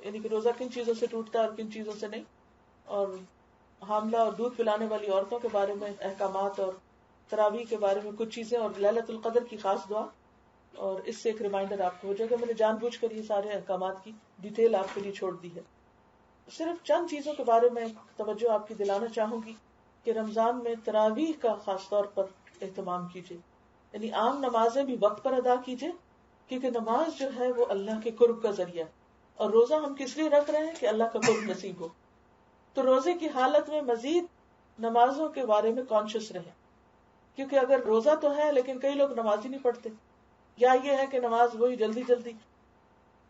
یعنی کہ روزہ کن چیزوں سے ٹوٹتا ہے اور کن چیزوں سے نہیں. اور حاملہ اور دودھ پلانے والی عورتوں کے بارے میں احکامات، اور تراویح کے بارے میں کچھ چیزیں، اور لیلۃ القدر کی خاص دعا. اور اس سے ایک ریمائنڈر آپ کو ہو جائے گا. میں نے جان بوجھ کر یہ سارے احکامات کی ڈیٹیل آپ کے لیے چھوڑ دی ہے. صرف چند چیزوں کے بارے میں توجہ آپ کی دلانا چاہوں گی کہ رمضان میں تراویح کا خاص طور پر اہتمام کیجیے، یعنی عام نمازیں بھی وقت پر ادا کیجیے، کیونکہ نماز جو ہے وہ اللہ کے قرب کا ذریعہ ہے. اور روزہ ہم کس لیے رکھ رہے ہیں؟ کہ اللہ کا قرب نصیب ہو. تو روزے کی حالت میں مزید نمازوں کے بارے میں کانشیس رہیں، کیونکہ اگر روزہ تو ہے لیکن کئی لوگ نماز ہی نہیں پڑھتے، یا یہ ہے کہ نماز وہی جلدی جلدی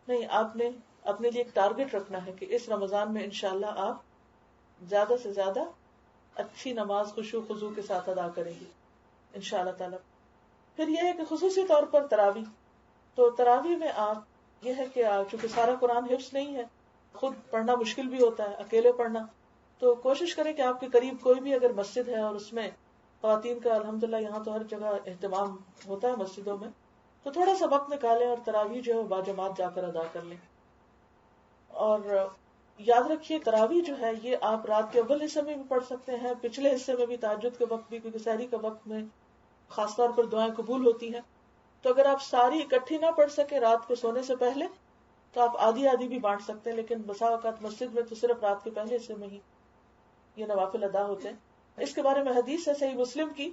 نہیں. آپ نے اپنے لیے ایک ٹارگٹ رکھنا ہے کہ اس رمضان میں انشاءاللہ آپ زیادہ سے زیادہ اچھی نماز خشوع خضوع کے ساتھ ادا کریں گے انشاءاللہ تعالی. پھر یہ ہے کہ خصوصی طور پر تراویح، تو تراویح میں آپ یہ ہے کہ چونکہ سارا قرآن حفظ نہیں ہے، خود پڑھنا مشکل بھی ہوتا ہے، اکیلے پڑھنا، تو کوشش کریں کہ آپ کے قریب کوئی بھی اگر مسجد ہے اور اس میں خواتین کا الحمدللہ یہاں تو ہر جگہ اہتمام ہوتا ہے مسجدوں میں، تو تھوڑا سا وقت نکالیں اور تراویح جو ہے باجماعت جا کر ادا کر لیں. اور یاد رکھیے تراویح جو ہے یہ آپ رات کے اول حصے میں بھی پڑھ سکتے ہیں، پچھلے حصے میں بھی، تہجد کے وقت بھی، کیونکہ سحری کے وقت میں خاص طور پر دعائیں قبول ہوتی ہیں. تو اگر آپ ساری اکٹھی نہ پڑھ سکے رات کو سونے سے پہلے تو آپ آدھی آدھی بھی بانٹ سکتے ہیں، لیکن بسا اوقات مسجد میں تو صرف رات کے پہلے حصے میں ہی یہ نوافل ادا ہوتے ہیں. اس کے بارے میں حدیث ہے صحیح مسلم کی،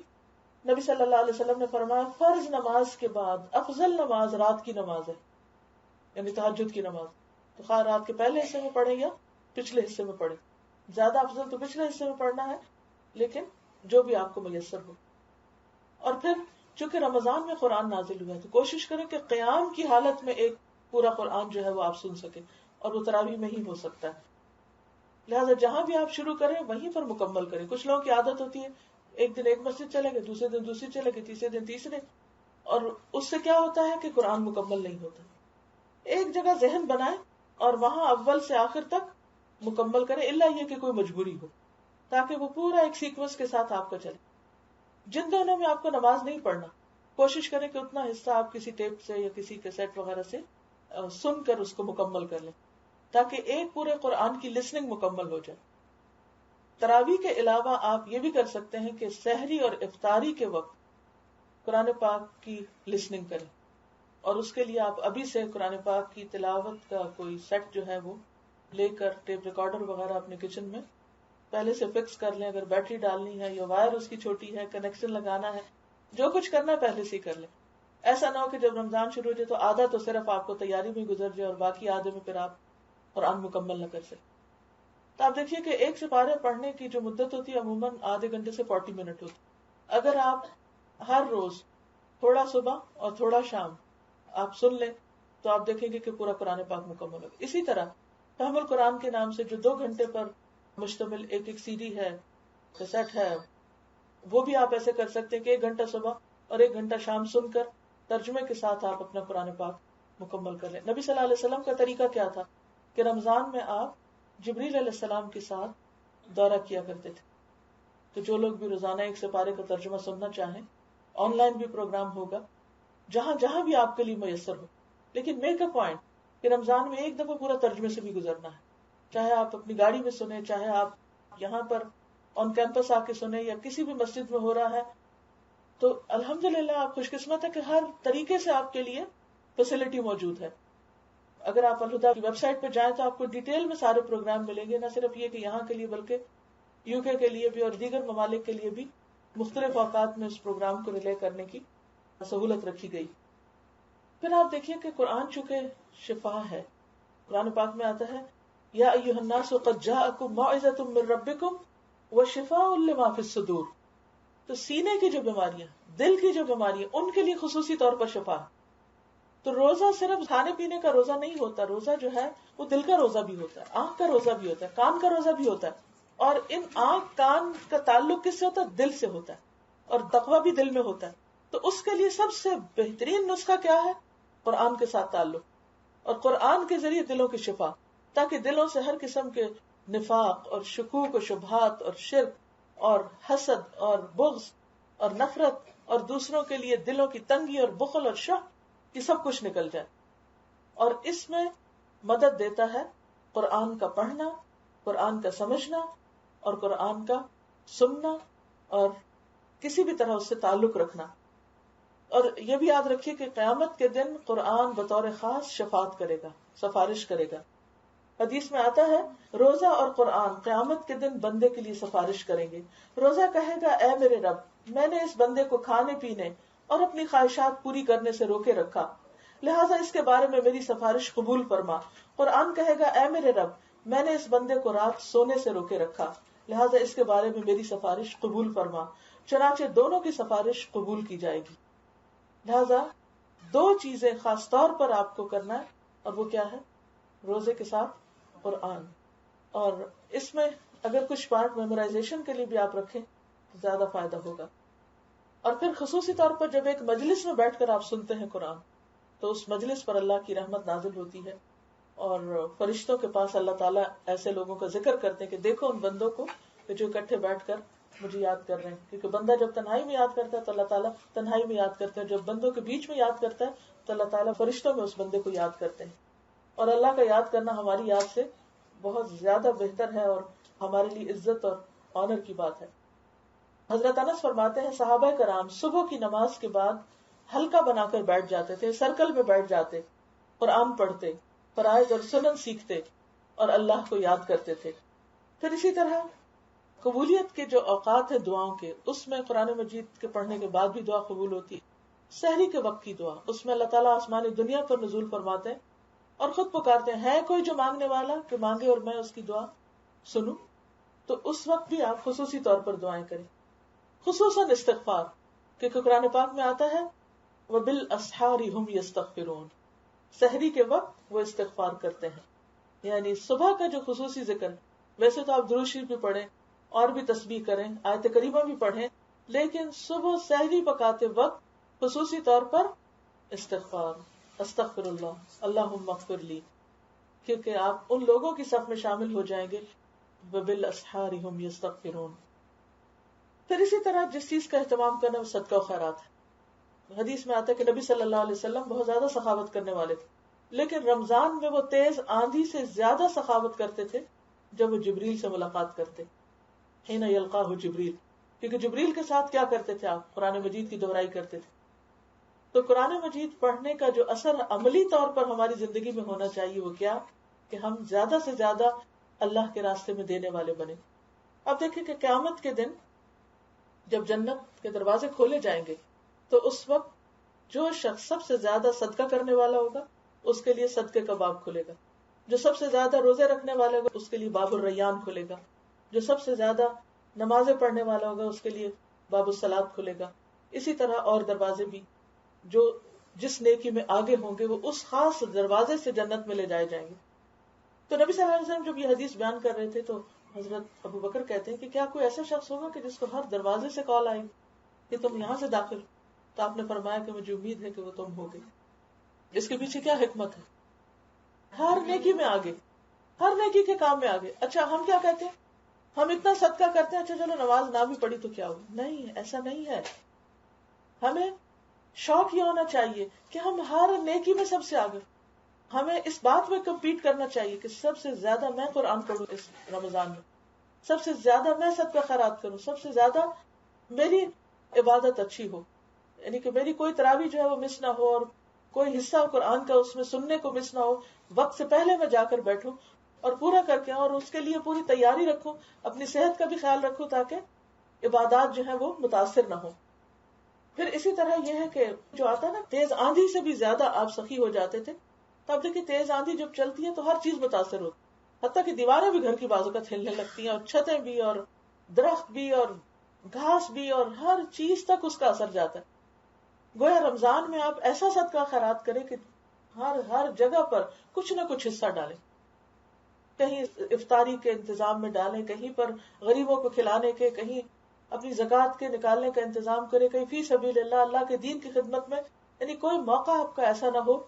نبی صلی اللہ علیہ وسلم نے فرمایا فرض نماز کے بعد افضل نماز رات کی نماز ہے، یعنی تہجد کی نماز. تو خواہ رات کے پہلے حصے میں پڑھیں یا پچھلے حصے میں پڑھیں، زیادہ افضل تو پچھلے حصے میں پڑھنا ہے، لیکن جو بھی آپ کو میسر ہو. اور پھر چونکہ رمضان میں قرآن نازل ہوا ہے تو کوشش کریں کہ قیام کی حالت میں ایک پورا قرآن جو ہے وہ آپ سن سکیں، اور وہ تراویح میں ہی ہو سکتا ہے. لہٰذا جہاں بھی آپ شروع کریں وہیں پر مکمل کریں. کچھ لوگوں کی عادت ہوتی ہے ایک دن ایک مسجد چلے گئے، دوسرے دن دوسری چلے گئے، تیسرے دن تیسرے، اور اس سے کیا ہوتا ہے کہ قرآن مکمل نہیں ہوتا. ایک جگہ ذہن بنائیں اور وہاں اول سے آخر تک مکمل کریں، الا یہ کہ کوئی مجبوری ہو، تاکہ وہ پورا ایک سیکوینس کے ساتھ آپ کا چلے. جن دنوں میں آپ کو نماز نہیں پڑھنا، کوشش کریں کہ اتنا حصہ آپ کسی ٹیپ سے یا کسی کیسٹ وغیرہ سے سن کر اس کو مکمل کر لیں، تاکہ ایک پورے قرآن کی لسننگ مکمل ہو جائے. تراویح کے علاوہ آپ یہ بھی کر سکتے ہیں کہ سحری اور افطاری کے وقت قرآن پاک کی لسننگ کریں، اور اس کے لیے آپ ابھی سے قرآن پاک کی تلاوت کا کوئی سیٹ جو ہے وہ لے کر ٹیپ ریکارڈر وغیرہ اپنے کچن میں پہلے سے فکس کر لیں. اگر بیٹری ڈالنی ہے یا وائر اس کی چھوٹی ہے، کنیکشن لگانا ہے، جو کچھ کرنا ہے پہلے سے ہی کر لیں. ایسا نہ ہو کہ جب رمضان شروع ہو جائے تو آدھا تو صرف آپ کو تیاری میں گزر جائے اور باقی آدھے میں پھر آپ قرآن مکمل نہ کر سکیں. تو آپ دیکھیے کہ ایک سپارے پڑھنے کی جو مدت ہوتی ہے عموماً آدھے گھنٹے سے 40 منٹ ہوتی. اگر آپ ہر روز تھوڑا صبح اور تھوڑا شام آپ سن لیں تو آپ دیکھیں گے کہ پورا قرآن پاک مکمل ہوگا. اسی طرح فہم القرآن کے نام سے جو 2 گھنٹے پر مشتمل ایک سی ڈی ہے، کیسٹ ہے، وہ بھی آپ ایسے کر سکتے ہیں کہ 1 گھنٹہ صبح اور 1 گھنٹہ شام سن کر ترجمے کے ساتھ آپ اپنا قرآن پاک مکمل کر لیں. نبی صلی اللہ علیہ وسلم کا طریقہ کیا تھا کہ رمضان میں آپ جبریل علیہ السلام کے ساتھ دورہ کیا کرتے تھے. تو جو لوگ بھی روزانہ 1 سپارے کا ترجمہ سننا چاہیں، آن لائن بھی پروگرام ہوگا جہاں جہاں بھی آپ کے لیے میسر ہو. لیکن میک اے پوائنٹ کہ رمضان میں 1 دفعہ پورا ترجمے سے بھی گزرنا ہے، چاہے آپ اپنی گاڑی میں سنیں، چاہے آپ یہاں پر آن کیمپس آ کے سنیں، یا کسی بھی مسجد میں ہو رہا ہے. تو الحمدللہ آپ خوش قسمت ہے کہ ہر طریقے سے آپ کے لیے فیسلٹی موجود ہے. اگر آپ الہدا کی ویب سائٹ پہ جائیں تو آپ کو ڈیٹیل میں سارے پروگرام ملیں گے، نہ صرف یہ کہ یہاں کے لیے بلکہ UK کے لیے بھی اور دیگر ممالک کے لیے بھی مختلف اوقات میں اس پروگرام کو ریلے کرنے کی سہولت رکھی گئی. پھر آپ دیکھیے کہ قرآن چونکہ شفا ہے، قرآن پاک میں آتا ہے یا ایھا الناس قد جاءکم موعظۃ من ربکم وشفاء لما فی الصدور. تو سینے کی جو بیماریاں، دل کی جو بیماریاں، ان کے لیے خصوصی طور پر شفا. تو روزہ صرف کھانے پینے کا روزہ نہیں ہوتا، روزہ جو ہے وہ دل کا روزہ بھی ہوتا ہے، آنکھ کا روزہ بھی ہوتا ہے، کان کا روزہ بھی ہوتا ہے. اور ان آنکھ کان کا تعلق کس سے ہوتا ہے؟ دل سے ہوتا ہے، اور تقویٰ بھی دل میں ہوتا ہے. تو اس کے لیے سب سے بہترین نسخہ کیا ہے؟ قرآن کے ساتھ تعلق، اور قرآن کے ذریعے دلوں کی شفا، تاکہ دلوں سے ہر قسم کے نفاق اور شکوک و شبہات اور شرک اور حسد اور بغض اور نفرت اور دوسروں کے لیے دلوں کی تنگی اور بخل اور شح، یہ سب کچھ نکل جائے. اور اس میں مدد دیتا ہے قرآن کا پڑھنا، قرآن کا سمجھنا اور قرآن کا سننا اور کسی بھی طرح اس سے تعلق رکھنا. اور یہ بھی یاد رکھیے کہ قیامت کے دن قرآن بطور خاص شفاعت کرے گا، سفارش کرے گا. حدیث میں آتا ہے روزہ اور قرآن قیامت کے دن بندے کے لیے سفارش کریں گے. روزہ کہے گا اے میرے رب، میں نے اس بندے کو کھانے پینے اور اپنی خواہشات پوری کرنے سے روکے رکھا، لہٰذا اس کے بارے میں میری سفارش قبول فرما. قرآن کہے گا اے میرے رب، میں نے اس بندے کو رات سونے سے روکے رکھا، لہٰذا اس کے بارے میں میری سفارش قبول فرما. چنانچہ دونوں کی سفارش قبول کی جائے گی. لہٰذا 2 چیزیں خاص طور پر آپ کو کرنا ہے، اور وہ کیا ہے؟ روزے کے ساتھ قرآن. اور اس میں اگر کچھ پارٹ میمورائزیشن کے لیے بھی آپ رکھیں تو زیادہ فائدہ ہوگا. اور پھر خصوصی طور پر جب ایک مجلس میں بیٹھ کر آپ سنتے ہیں قرآن، تو اس مجلس پر اللہ کی رحمت نازل ہوتی ہے، اور فرشتوں کے پاس اللہ تعالیٰ ایسے لوگوں کا ذکر کرتے ہیں کہ دیکھو ان بندوں کو کہ جو اکٹھے بیٹھ کر مجھے یاد کر رہے ہیں. کیونکہ بندہ جب تنہائی میں یاد کرتا ہے تو اللہ تعالیٰ تنہائی میں یاد کرتا ہے، جب بندوں کے بیچ میں یاد کرتا ہے تو اللہ تعالیٰ فرشتوں میں اس بندے کو یاد کرتے ہیں. اور اللہ کا یاد کرنا ہماری یاد سے بہت زیادہ بہتر ہے اور ہمارے لیے عزت اور آنر کی بات ہے. حضرت انس فرماتے ہیں صحابہ کرام صبح کی نماز کے بعد حلقہ بنا کر بیٹھ جاتے تھے، سرکل میں بیٹھ جاتے، قرآن پڑھتے، فرائض اور سنن سیکھتے اور اللہ کو یاد کرتے تھے. پھر اسی طرح قبولیت کے جو اوقات ہیں دعاؤں کے، اس میں قرآن مجید کے پڑھنے کے بعد بھی دعا قبول ہوتی. سحری کے وقت کی دعا، اس میں اللہ تعالیٰ آسمانی دنیا پر نزول فرماتے ہیں اور خود پکارتے ہیں ہے کوئی جو مانگنے والا کہ مانگے اور میں اس کی دعا سنوں. تو اس وقت بھی آپ خصوصی طور پر دعائیں کریں، خصوصاً استغفار، کیونکہ قرآن پاک میں آتا ہے وَبِالْأَسْحَارِ هُمْ يَسْتَغْفِرُونَ، سحری کے وقت وہ استغفار کرتے ہیں. یعنی صبح کا جو خصوصی ذکر، ویسے تو آپ درود شریف بھی پڑھیں اور بھی تسبیح کریں، آیت کریمہ بھی پڑھیں، لیکن صبح سحری پکاتے وقت خصوصی طور پر استغفار، استغفر اللہ، اللہم اغفر لی، کیونکہ آپ ان لوگوں کی صف میں شامل ہو جائیں گے وَبِالْأَسْحَارِ هُمْ يَسْتَغْفِرُونَ. پھر اسی طرح جس چیز کا اہتمام کرنا وہ صدقہ و خیرات ہے. حدیث میں آتا ہے کہ نبی صلی اللہ علیہ وسلم بہت زیادہ سخاوت کرنے والے تھے، لیکن رمضان میں وہ تیز آندھی سے زیادہ سخاوت کرتے تھے جب وہ جبریل سے ملاقات کرتے، حین یلقاہ جبریل، کیونکہ جبریل کے ساتھ کیا کرتے تھے آپ؟ قرآن مجید کی دہرائی کرتے تھے. تو قرآن مجید پڑھنے کا جو اثر عملی طور پر ہماری زندگی میں ہونا چاہیے وہ کیا؟ کہ ہم زیادہ سے زیادہ اللہ کے راستے میں دینے والے بنے. اب دیکھیں کہ قیامت کے دن جب جنت کے دروازے کھولے جائیں گے تو اس وقت جو شخص سب سے زیادہ صدقہ کرنے والا ہوگا اس کے لیے صدقے کا باب کھلے گا، جو سب سے زیادہ روزے رکھنے والا ہوگا اس کے لیے باب الریان کھلے گا، جو سب سے زیادہ نمازیں پڑھنے والا ہوگا اس کے لیے باب الصلاۃ کھلے گا. اسی طرح اور دروازے بھی جو جس نیکی میں آگے ہوں گے وہ اس خاص دروازے سے جنت میں لے جائے جائیں گے. تو نبی صلی اللہ علیہ وسلم جب یہ حدیث بیان کر رہے تھے تو حضرت ابو بکر کہتے ہیں کہ کیا کوئی ایسا شخص ہوگا کہ جس کو ہر دروازے سے کال آئے کہ تم یہاں سے داخل؟ تو آپ نے فرمایا کہ مجھے امید ہے کہ وہ تم ہوگے. اس کے پیچھے کیا حکمت ہے؟ ہر نیکی میں آگے، ہر نیکی کے کام میں آگے. اچھا ہم کیا کہتے ہیں؟ ہم اتنا صدقہ کرتے ہیں، اچھا چلو نماز نہ بھی پڑھی تو کیا ہو. نہیں، ایسا نہیں ہے. ہمیں شوق یہ ہونا چاہیے کہ ہم ہر نیکی میں سب سے آگے. ہمیں اس بات میں کمپیٹ کرنا چاہیے کہ سب سے زیادہ میں قرآن پڑھوں اس رمضان میں، سب سے زیادہ میں صدقہ خیرات کروں، سب سے زیادہ میری عبادت اچھی ہو. یعنی کہ میری کوئی تراویح جو ہے وہ مس نہ ہو، اور کوئی حصہ قرآن کا اس میں سننے کو مس نہ ہو. وقت سے پہلے میں جا کر بیٹھوں اور پورا کر کے، اور اس کے لیے پوری تیاری رکھوں، اپنی صحت کا بھی خیال رکھوں تاکہ عبادات جو ہے وہ متاثر نہ ہو. پھر اسی طرح یہ ہے کہ جو آتا ہے نا، تیز آندھی سے بھی زیادہ آپ سخی ہو جاتے تھے. تو اب دیکھیں تیز آندھی جب چلتی ہے تو ہر چیز متاثر ہوتی، حتیٰ کہ دیواریں بھی گھر کی بازو کا ہلنے لگتی ہیں، اور چھتیں بھی، اور درخت بھی، اور گھاس بھی، اور ہر چیز تک اس کا اثر جاتا ہے. گویا رمضان میں آپ ایسا صدقہ خیرات کریں کہ ہر جگہ پر کچھ نہ کچھ حصہ ڈالیں. کہیں افطاری کے انتظام میں ڈالیں، کہیں پر غریبوں کو کھلانے کے، کہیں اپنی زکوٰۃ کے نکالنے کا انتظام کریں، کہیں فی سبیل اللہ کی دین کی خدمت میں. یعنی کوئی موقع آپ کا ایسا نہ ہو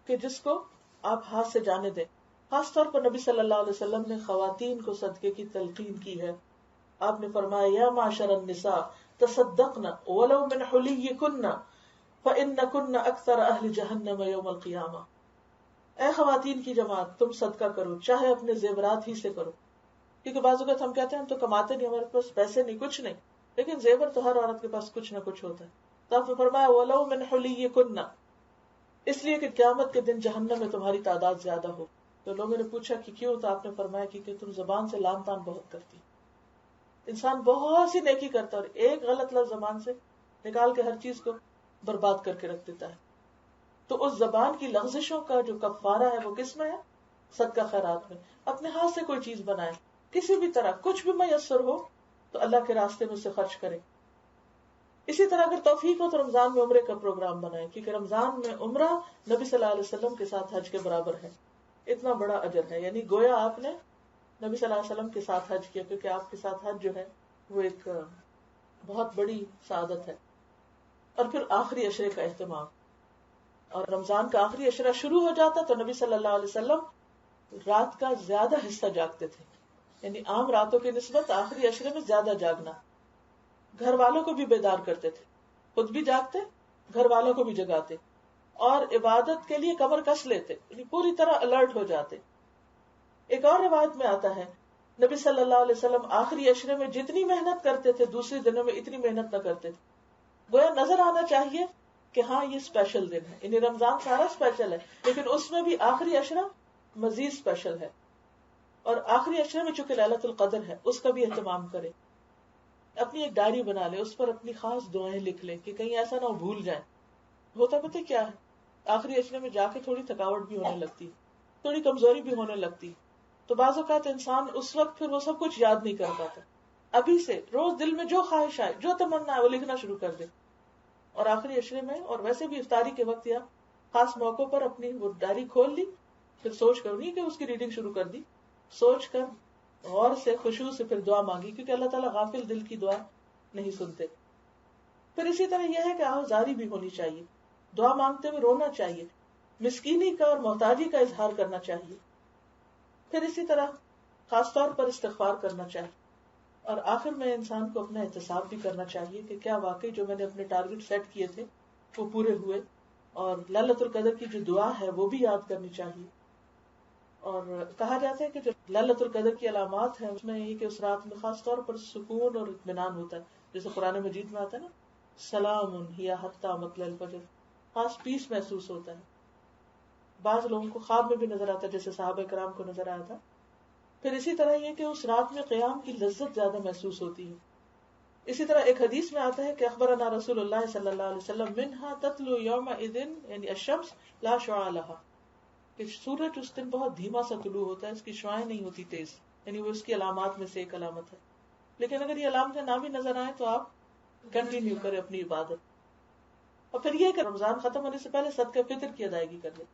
کہ جس کو آپ ہاتھ سے جانے دیں. خاص طور پر نبی صلی اللہ علیہ وسلم نے خواتین کو صدقے کی تلقین کی ہے. آپ نے فرمایا یا معشر النساء تصدقن ولو من حلیکن فإنکن اکثر اہل جہنم یوم القیامہ. اے خواتین کی جماعت، تم صدقہ کرو چاہے اپنے زیورات ہی سے کرو. کیونکہ بعض اوقات ہم کہتے ہیں ہم تو کماتے نہیں، ہمارے پاس پیسے نہیں، کچھ نہیں، لیکن زیور تو ہر عورت کے پاس کچھ نہ کچھ ہوتا ہے. تو آپ نے فرمایا ولو من حلیکن، اس لیے کہ قیامت کے دن جہنم میں تمہاری تعداد زیادہ ہو. تو لوگوں نے پوچھا کہ کیوں؟ تو آپ نے فرمایا کہ تم زبان سے لان تان بہت کرتی. انسان بہت سی نیکی کرتا ہے اور ایک غلط لفظ زبان سے نکال کے ہر چیز کو برباد کر کے رکھ دیتا ہے. تو اس زبان کی لغزشوں کا جو کفارہ ہے وہ کس میں ہے؟ صدقہ خیرات میں. اپنے ہاتھ سے کوئی چیز بنائے، کسی بھی طرح کچھ بھی میسر ہو تو اللہ کے راستے میں سے خرچ کرے. اسی طرح اگر توفیق ہو تو رمضان میں عمرے کا پروگرام بنائے، کیونکہ رمضان میں عمرہ نبی صلی اللہ علیہ وسلم کے ساتھ حج کے برابر ہے. اتنا بڑا اجر ہے. یعنی گویا آپ نے نبی صلی اللہ علیہ وسلم کے ساتھ حج کیا، کیونکہ آپ کے ساتھ حج جو ہے وہ ایک بہت بڑی سعادت ہے. اور پھر آخری عشرے کا اہتمام. اور رمضان کا آخری عشرہ شروع ہو جاتا تو نبی صلی اللہ علیہ وسلم رات کا زیادہ حصہ جاگتے تھے. یعنی عام راتوں کی نسبت آخری عشرے میں زیادہ جاگنا. گھر والوں کو بھی بیدار کرتے تھے، خود بھی جاگتے، گھر والوں کو بھی جگاتے، اور عبادت کے لیے کمر کس لیتے، یعنی پوری طرح الرٹ ہو جاتے. ایک اور روایت میں آتا ہے نبی صلی اللہ علیہ وسلم آخری عشرے میں جتنی محنت کرتے تھے دوسرے دنوں میں اتنی محنت نہ کرتے تھے. گویا نظر آنا چاہیے کہ ہاں یہ اسپیشل دن ہے. یعنی رمضان سارا اسپیشل ہے، لیکن اس میں بھی آخری عشرہ مزید اسپیشل ہے. اور آخری عشرے میں چونکہ لیلۃ القدر ہے اس کا بھی اہتمام کرے. اپنی ایک ڈائری بنا لے، اس پر اپنی خاص دعائیں لکھ لے کہ کہیں ایسا نہ ہو بھول جائیں. ہوتا پتہ کیا ہے، آخری عشرے میں جا کے تھوڑی تھکاوٹ بھی ہونے لگتی، تھوڑی کمزوری بھی ہونے لگتی. تو بعض اوقات انسان اس وقت پھر وہ سب کچھ یاد نہیں کر پاتا. ابھی سے روز دل میں جو خواہش آئے، جو تمنا ہے وہ لکھنا شروع کر دے. اور آخری عشرے میں اور ویسے بھی افطاری کے وقت یا خاص موقعوں پر اپنی وہ ڈائری کھول لی، پھر سوچ کر، نہیں کہ اس کی ریڈنگ شروع کر دی، سوچ کر غور سے خشوع سے پھر دعا مانگی، کیونکہ اللہ تعالیٰ غافل دل کی دعا نہیں سنتے. پھر اسی طرح یہ ہے کہ آہوازاری بھی ہونی چاہیے، دعا مانگتے ہوئے رونا چاہیے، مسکینی کا اور محتاجی کا اظہار کرنا چاہیے. پھر اسی طرح خاص طور پر استغفار کرنا چاہیے. اور آخر میں انسان کو اپنا احتساب بھی کرنا چاہیے کہ کیا واقعی جو میں نے اپنے ٹارگٹ سیٹ کیے تھے وہ پورے ہوئے. اور لیلۃ القدر کی جو دعا ہے وہ بھی یاد کرنی چاہیے. اور کہا جاتا ہے کہ جو لیلۃ القدر کی علامات ہیں اس میں یہ کہ اس رات میں خاص طور پر سکون اور اطمینان ہوتا ہے. جیسے قرآن مجید میں آتا ہے نا، سلام ہی حتی مطلع الفجر، خاص پیس محسوس ہوتا ہے. بعض لوگوں کو خواب میں بھی نظر آتا ہے، جیسے صحابہ کرام کو نظر آیا تھا. پھر اسی طرح یہ کہ اس رات میں قیام کی لذت زیادہ محسوس ہوتی ہے. اسی طرح ایک حدیث میں آتا ہے کہ اخبرنا رسول اللہ صلی اللہ علیہ وسلم منہا تطلع یومئذ یعنی الشمس لا شعاع لها، کہ سورج اس دن بہت دھیما سا طلوع ہوتا ہے، اس کی شعاعیں نہیں ہوتی تیز. یعنی وہ اس کی علامات میں سے ایک علامت ہے. لیکن اگر یہ علامتیں نہ بھی نظر آئیں تو آپ کنٹینیو کریں اپنی عبادت. اور پھر یہ کہ رمضان ختم ہونے سے پہلے صدقہ فطر کی ادائیگی کر لیں.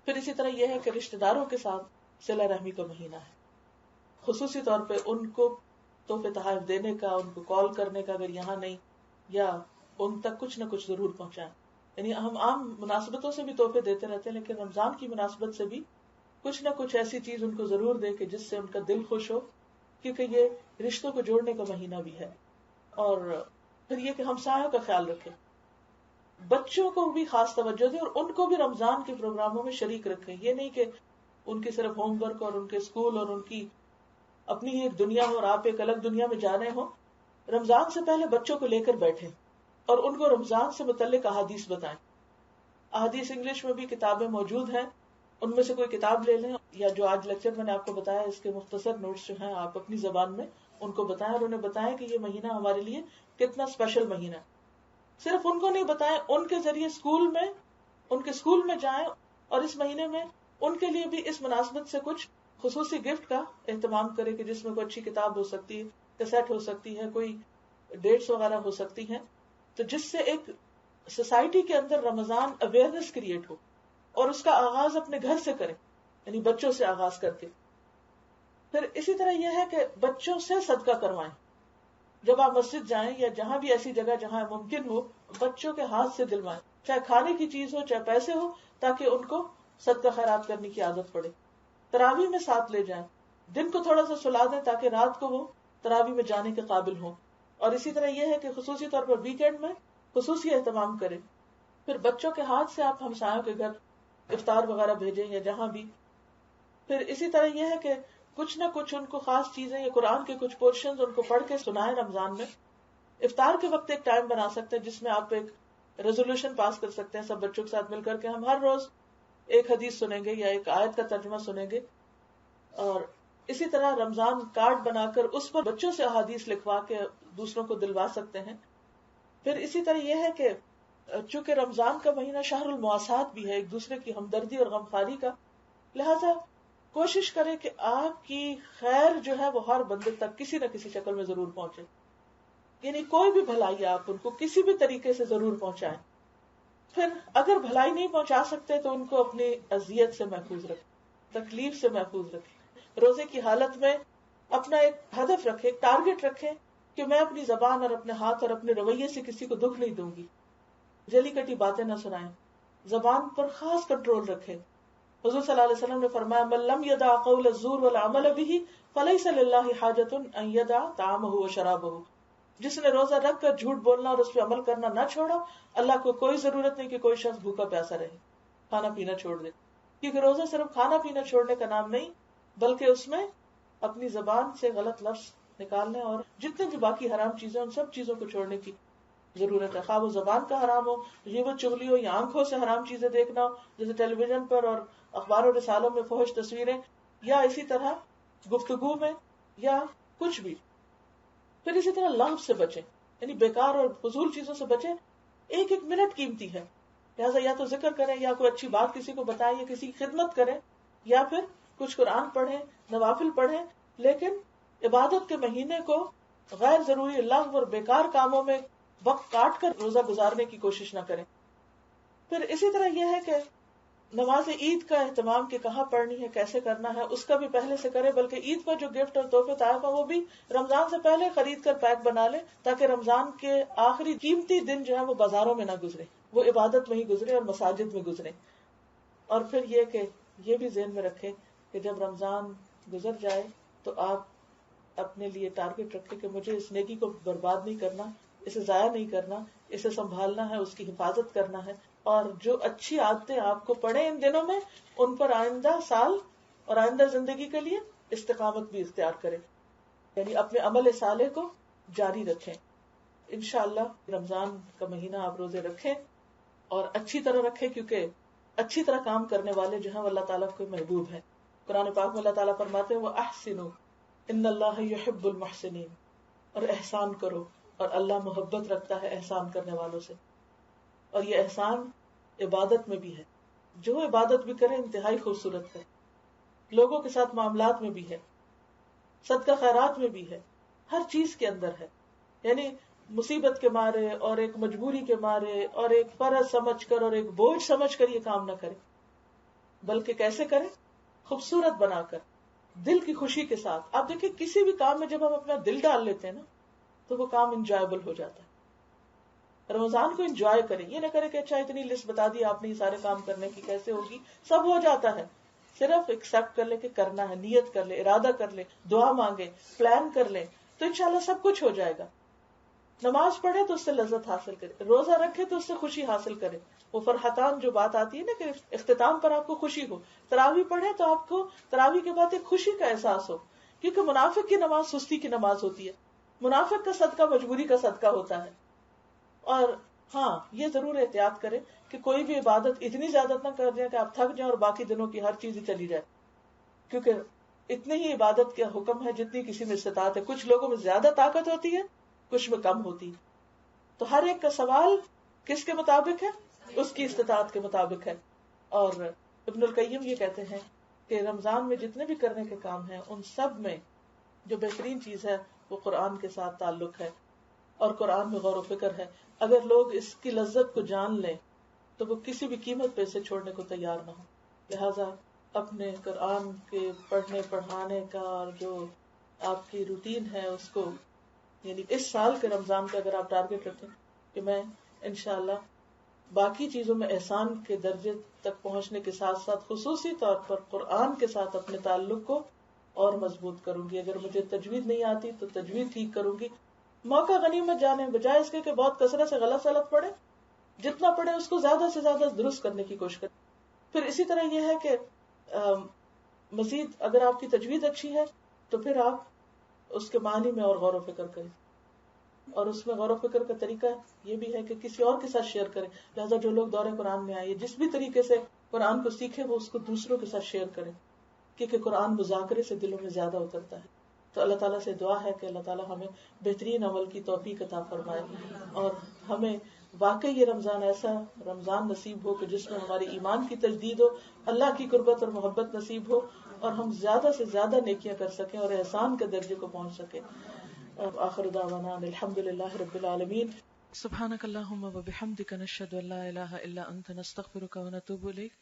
پھر اسی طرح یہ ہے کہ رشتہ داروں کے ساتھ صلہ رحمی کا مہینہ ہے. خصوصی طور پہ ان کو تحفے تحائف دینے کا، ان کو کال کرنے کا اگر یہاں نہیں، یا ان تک کچھ نہ کچھ ضرور پہنچائیں. یعنی ہم عام مناسبتوں سے بھی تحفے دیتے رہتے ہیں، لیکن رمضان کی مناسبت سے بھی کچھ نہ کچھ ایسی چیز ان کو ضرور دے کہ جس سے ان کا دل خوش ہو، کیونکہ یہ رشتوں کو جوڑنے کا مہینہ بھی ہے. اور پھر یہ کہ ہمسایوں کا خیال رکھیں، بچوں کو بھی خاص توجہ دیں اور ان کو بھی رمضان کے پروگراموں میں شریک رکھیں. یہ نہیں کہ ان کے صرف ہوم ورک اور ان کے اسکول اور ان کی اپنی ہی ایک دنیا ہو اور آپ ایک الگ دنیا میں جا رہے ہوں. رمضان سے پہلے بچوں کو لے کر بیٹھیں اور ان کو رمضان سے متعلق احادیث بتائیں. احادیث انگلش میں بھی کتابیں موجود ہیں، ان میں سے کوئی کتاب لے لیں، یا جو آج لیکچر میں نے آپ کو بتایا اس کے مختصر نوٹس جو ہیں آپ اپنی زبان میں ان کو بتائیں، اور انہیں بتائیں کہ یہ مہینہ ہمارے لیے کتنا اسپیشل مہینہ ہے. صرف ان کو نہیں بتائیں، ان کے ذریعے ان کے اسکول میں جائیں، اور اس مہینے میں ان کے لیے بھی اس مناسبت سے کچھ خصوصی گفٹ کا اہتمام کرے کہ جس میں کوئی اچھی کتاب ہو سکتی ہے، کیسٹ ہو سکتی ہے، کوئی ڈیٹس وغیرہ ہو سکتی ہیں، تو جس سے ایک سوسائٹی کے اندر رمضان اویئرنیس کریٹ ہو. اور اس کا آغاز اپنے گھر سے کریں، یعنی بچوں سے آغاز کر کے. پھر اسی طرح یہ ہے کہ بچوں سے صدقہ کروائیں. جب آپ مسجد جائیں یا جہاں بھی ایسی جگہ جہاں ممکن ہو، بچوں کے ہاتھ سے دلوائیں، چاہے کھانے کی چیز ہو چاہے پیسے ہو، تاکہ ان کو صدقہ خیرات کرنے کی عادت پڑے. تراویح میں ساتھ لے جائیں، دن کو تھوڑا سا سلا دیں تاکہ رات کو وہ تراویح میں جانے کے قابل ہوں. اور اسی طرح یہ ہے کہ خصوصی طور پر ویکینڈ میں خصوصی اہتمام کریں. پھر بچوں کے ہاتھ سے آپ ہمسایوں کے گھر افطار وغیرہ بھیجیں یا جہاں بھی. پھر اسی طرح یہ ہے کہ کچھ نہ کچھ ان کو خاص چیزیں یا قرآن کے کچھ پورشنز ان کو پڑھ کے سنائیں رمضان میں. افطار کے وقت ایک ٹائم بنا سکتے ہیں جس میں آپ ایک ریزولوشن پاس کر سکتے ہیں سب بچوں کے ساتھ مل کر کے ہم ہر روز ایک حدیث سنیں گے یا ایک آیت کا ترجمہ سنیں گے. اور اسی طرح رمضان کارڈ بنا کر اس پر بچوں سے احادیث لکھوا کے دوسروں کو دلوا سکتے ہیں. پھر اسی طرح یہ ہے کہ چونکہ رمضان کا مہینہ شہر المواسات بھی ہے، ایک دوسرے کی ہمدردی اور غمخواری کا، لہذا کوشش کریں کہ آپ کی خیر جو ہے وہ ہر بندے تک کسی نہ کسی شکل میں ضرور پہنچے. یعنی کوئی بھی بھلائی آپ ان کو کسی بھی طریقے سے ضرور پہنچائیں. پھر اگر بھلائی نہیں پہنچا سکتے تو ان کو اپنی اذیت سے محفوظ رکھیں، تکلیف سے محفوظ رکھیں. روزے کی حالت میں اپنا ایک ہدف رکھیں، ایک ٹارگٹ رکھیں کہ میں اپنی زبان اور اپنے ہاتھ اور اپنے رویے سے کسی کو دکھ نہیں دوں گی، جلی کٹی باتیں نہ سنائیں، زبان پر خاص کنٹرول رکھیں. حضور صلی اللہ علیہ وسلم نے فرمایا من لم يدع قول الزور والعمل به فليس لله حاجة ان يدع طعامه وشرابه. جس نے روزہ رکھ کر جھوٹ بولنا اور اس پہ عمل کرنا نہ چھوڑا، اللہ کو کوئی ضرورت نہیں کہ کوئی شخص بھوکا پیاسا رہے، کھانا پینا چھوڑ دے. کیونکہ روزہ صرف کھانا پینا چھوڑنے کا نام نہیں، بلکہ اس میں اپنی زبان سے غلط لفظ نکالنے اور جتنے بھی باقی حرام چیزیں ان سب چیزوں کو چھوڑنے کی ضرورت ہے. خواہ وہ زبان کا حرام ہو، غیبت چغلی ہو، یا آنکھوں سے حرام چیزیں دیکھنا ہو جیسے ٹیلی ویژن پر اور اخبار و رسالوں میں فحش تصویریں، یا اسی طرح گفتگو میں یا کچھ بھی. پھر اسی طرح لغو سے بچیں، یعنی بیکار اور فضول چیزوں سے بچیں. ایک ایک منٹ قیمتی ہے، لہٰذا یا تو ذکر کریں یا کوئی اچھی بات کسی کو بتائیں یا کسی کی خدمت کریں یا پھر کچھ قرآن پڑھیں، نوافل پڑھیں. لیکن عبادت کے مہینے کو غیر ضروری لغو اور بیکار کاموں میں وقت کاٹ کر روزہ گزارنے کی کوشش نہ کریں. پھر اسی طرح یہ ہے کہ نماز عید کا اہتمام کہ کہاں پڑھنی ہے، کیسے کرنا ہے، اس کا بھی پہلے سے کریں. بلکہ عید پر جو گفٹ اور تحفے تحائف ہیں وہ بھی رمضان سے پہلے خرید کر پیک بنا لیں، تاکہ رمضان کے آخری قیمتی دن جو ہے وہ بازاروں میں نہ گزرے، وہ عبادت میں ہی گزرے اور مساجد میں گزرے. اور پھر یہ کہ یہ بھی ذہن میں رکھیں کہ جب رمضان گزر جائے تو آپ اپنے لیے ٹارگٹ رکھیں کہ مجھے اس نیکی کو برباد نہیں کرنا، اسے ضائع نہیں کرنا، اسے سنبھالنا ہے، اس کی حفاظت کرنا ہے. اور جو اچھی عادتیں آپ کو پڑے ان دنوں میں، ان پر آئندہ سال اور آئندہ زندگی کے لیے استقامت بھی اختیار کریں، یعنی اپنے عمل صالح کو جاری رکھیں. انشاءاللہ رمضان کا مہینہ آپ روزے رکھیں اور اچھی طرح رکھیں، کیونکہ اچھی طرح کام کرنے والے جو ہیں وہ اللہ تعالیٰ کو محبوب ہیں. قرآن پاک میں اللہ تعالیٰ فرماتے ہیں وَأَحْسِنُوا إِنَّ اللَّهَ يُحِبُّ الْمُحْسِنِينَ، اور احسان کرو، اور اللہ محبت رکھتا ہے احسان کرنے والوں سے. اور یہ احسان عبادت میں بھی ہے، جو عبادت بھی کرے انتہائی خوبصورت ہے، لوگوں کے ساتھ معاملات میں بھی ہے، صدقہ خیرات میں بھی ہے، ہر چیز کے اندر ہے. یعنی مصیبت کے مارے اور ایک مجبوری کے مارے اور ایک فرض سمجھ کر اور ایک بوجھ سمجھ کر یہ کام نہ کرے، بلکہ کیسے کرے؟ خوبصورت بنا کر، دل کی خوشی کے ساتھ. آپ دیکھیں کسی بھی کام میں جب ہم اپنا دل ڈال لیتے ہیں نا تو وہ کام انجوائبل ہو جاتا ہے. رمضان کو انجوائے کریں، یہ نہ کریں کہ اچھا اتنی لسٹ بتا دی آپ نے یہ سارے کام کرنے کی کیسے ہوگی، سب ہو جاتا ہے. صرف ایکسپٹ کر لے کہ کرنا ہے، نیت کر لے، ارادہ کر لے، دعا مانگے، پلان کر لے تو انشاءاللہ سب کچھ ہو جائے گا. نماز پڑھے تو اس سے لذت حاصل کرے، روزہ رکھے تو اس سے خوشی حاصل کرے. وہ فرحتان جو بات آتی ہے نا کہ اختتام پر آپ کو خوشی ہو. تراویح پڑھے تو آپ کو تراویح کے بعد ایک خوشی کا احساس ہو، کیونکہ منافق کی نماز سستی کی نماز ہوتی ہے، منافق کا صدقہ مجبوری کا صدقہ ہوتا ہے. اور ہاں یہ ضرور احتیاط کرے کہ کوئی بھی عبادت اتنی زیادہ نہ کر دیں کہ آپ تھک جائیں اور باقی دنوں کی ہر چیز ہی چلی جائے، کیونکہ اتنی ہی عبادت کا حکم ہے جتنی کسی میں استطاعت ہے. کچھ لوگوں میں زیادہ طاقت ہوتی ہے، کچھ میں کم ہوتی ہے. تو ہر ایک کا سوال کس کے مطابق ہے؟ اس کی استطاعت کے مطابق ہے. اور ابن القیم یہ کہتے ہیں کہ رمضان میں جتنے بھی کرنے کے کام ہیں ان سب میں جو بہترین چیز ہے وہ قرآن کے ساتھ تعلق ہے اور قرآن میں غور و فکر ہے. اگر لوگ اس کی لذت کو جان لیں تو وہ کسی بھی قیمت پہ اسے چھوڑنے کو تیار نہ ہو. لہذا اپنے قرآن کے پڑھنے پڑھانے کا اور جو آپ کی روٹین ہے اس کو، یعنی اس سال کے رمضان کا اگر آپ ٹارگٹ رکھیں کہ میں انشاءاللہ باقی چیزوں میں احسان کے درجے تک پہنچنے کے ساتھ ساتھ خصوصی طور پر قرآن کے ساتھ اپنے تعلق کو اور مضبوط کروں گی. اگر مجھے تجوید نہیں آتی تو تجوید ٹھیک کروں گی. موقع غنیمت جانے بجائے اس کے کہ بہت کثرت سے غلط سلط پڑھے، جتنا پڑھے اس کو زیادہ سے زیادہ درست کرنے کی کوشش کریں. پھر اسی طرح یہ ہے کہ مزید اگر آپ کی تجوید اچھی ہے تو پھر آپ اس کے معنی میں اور غور و فکر کریں، اور اس میں غور و فکر کا طریقہ یہ بھی ہے کہ کسی اور کے ساتھ شیئر کریں. لہٰذا جو لوگ دورے قرآن میں آئے جس بھی طریقے سے قرآن کو سیکھے وہ اس کو دوسروں کے ساتھ شیئر کریں، کیونکہ قرآن مذاکرے سے دلوں میں زیادہ اترتا ہے. تو اللہ تعالیٰ سے دعا ہے کہ اللہ تعالیٰ ہمیں بہترین عمل کی توفیق عطا فرمائے اور ہمیں واقعی یہ رمضان ایسا رمضان نصیب ہو کہ جس میں ہماری ایمان کی تجدید ہو، اللہ کی قربت اور محبت نصیب ہو اور ہم زیادہ سے زیادہ نیکیاں کر سکیں اور احسان کے درجے کو پہنچ سکیں. آخر دعوانا الحمد للہ رب العالمین. سبحانک اللہم و بحمدک نشہد ان لا الہ الا انت نستغفرک و نتوب الیک.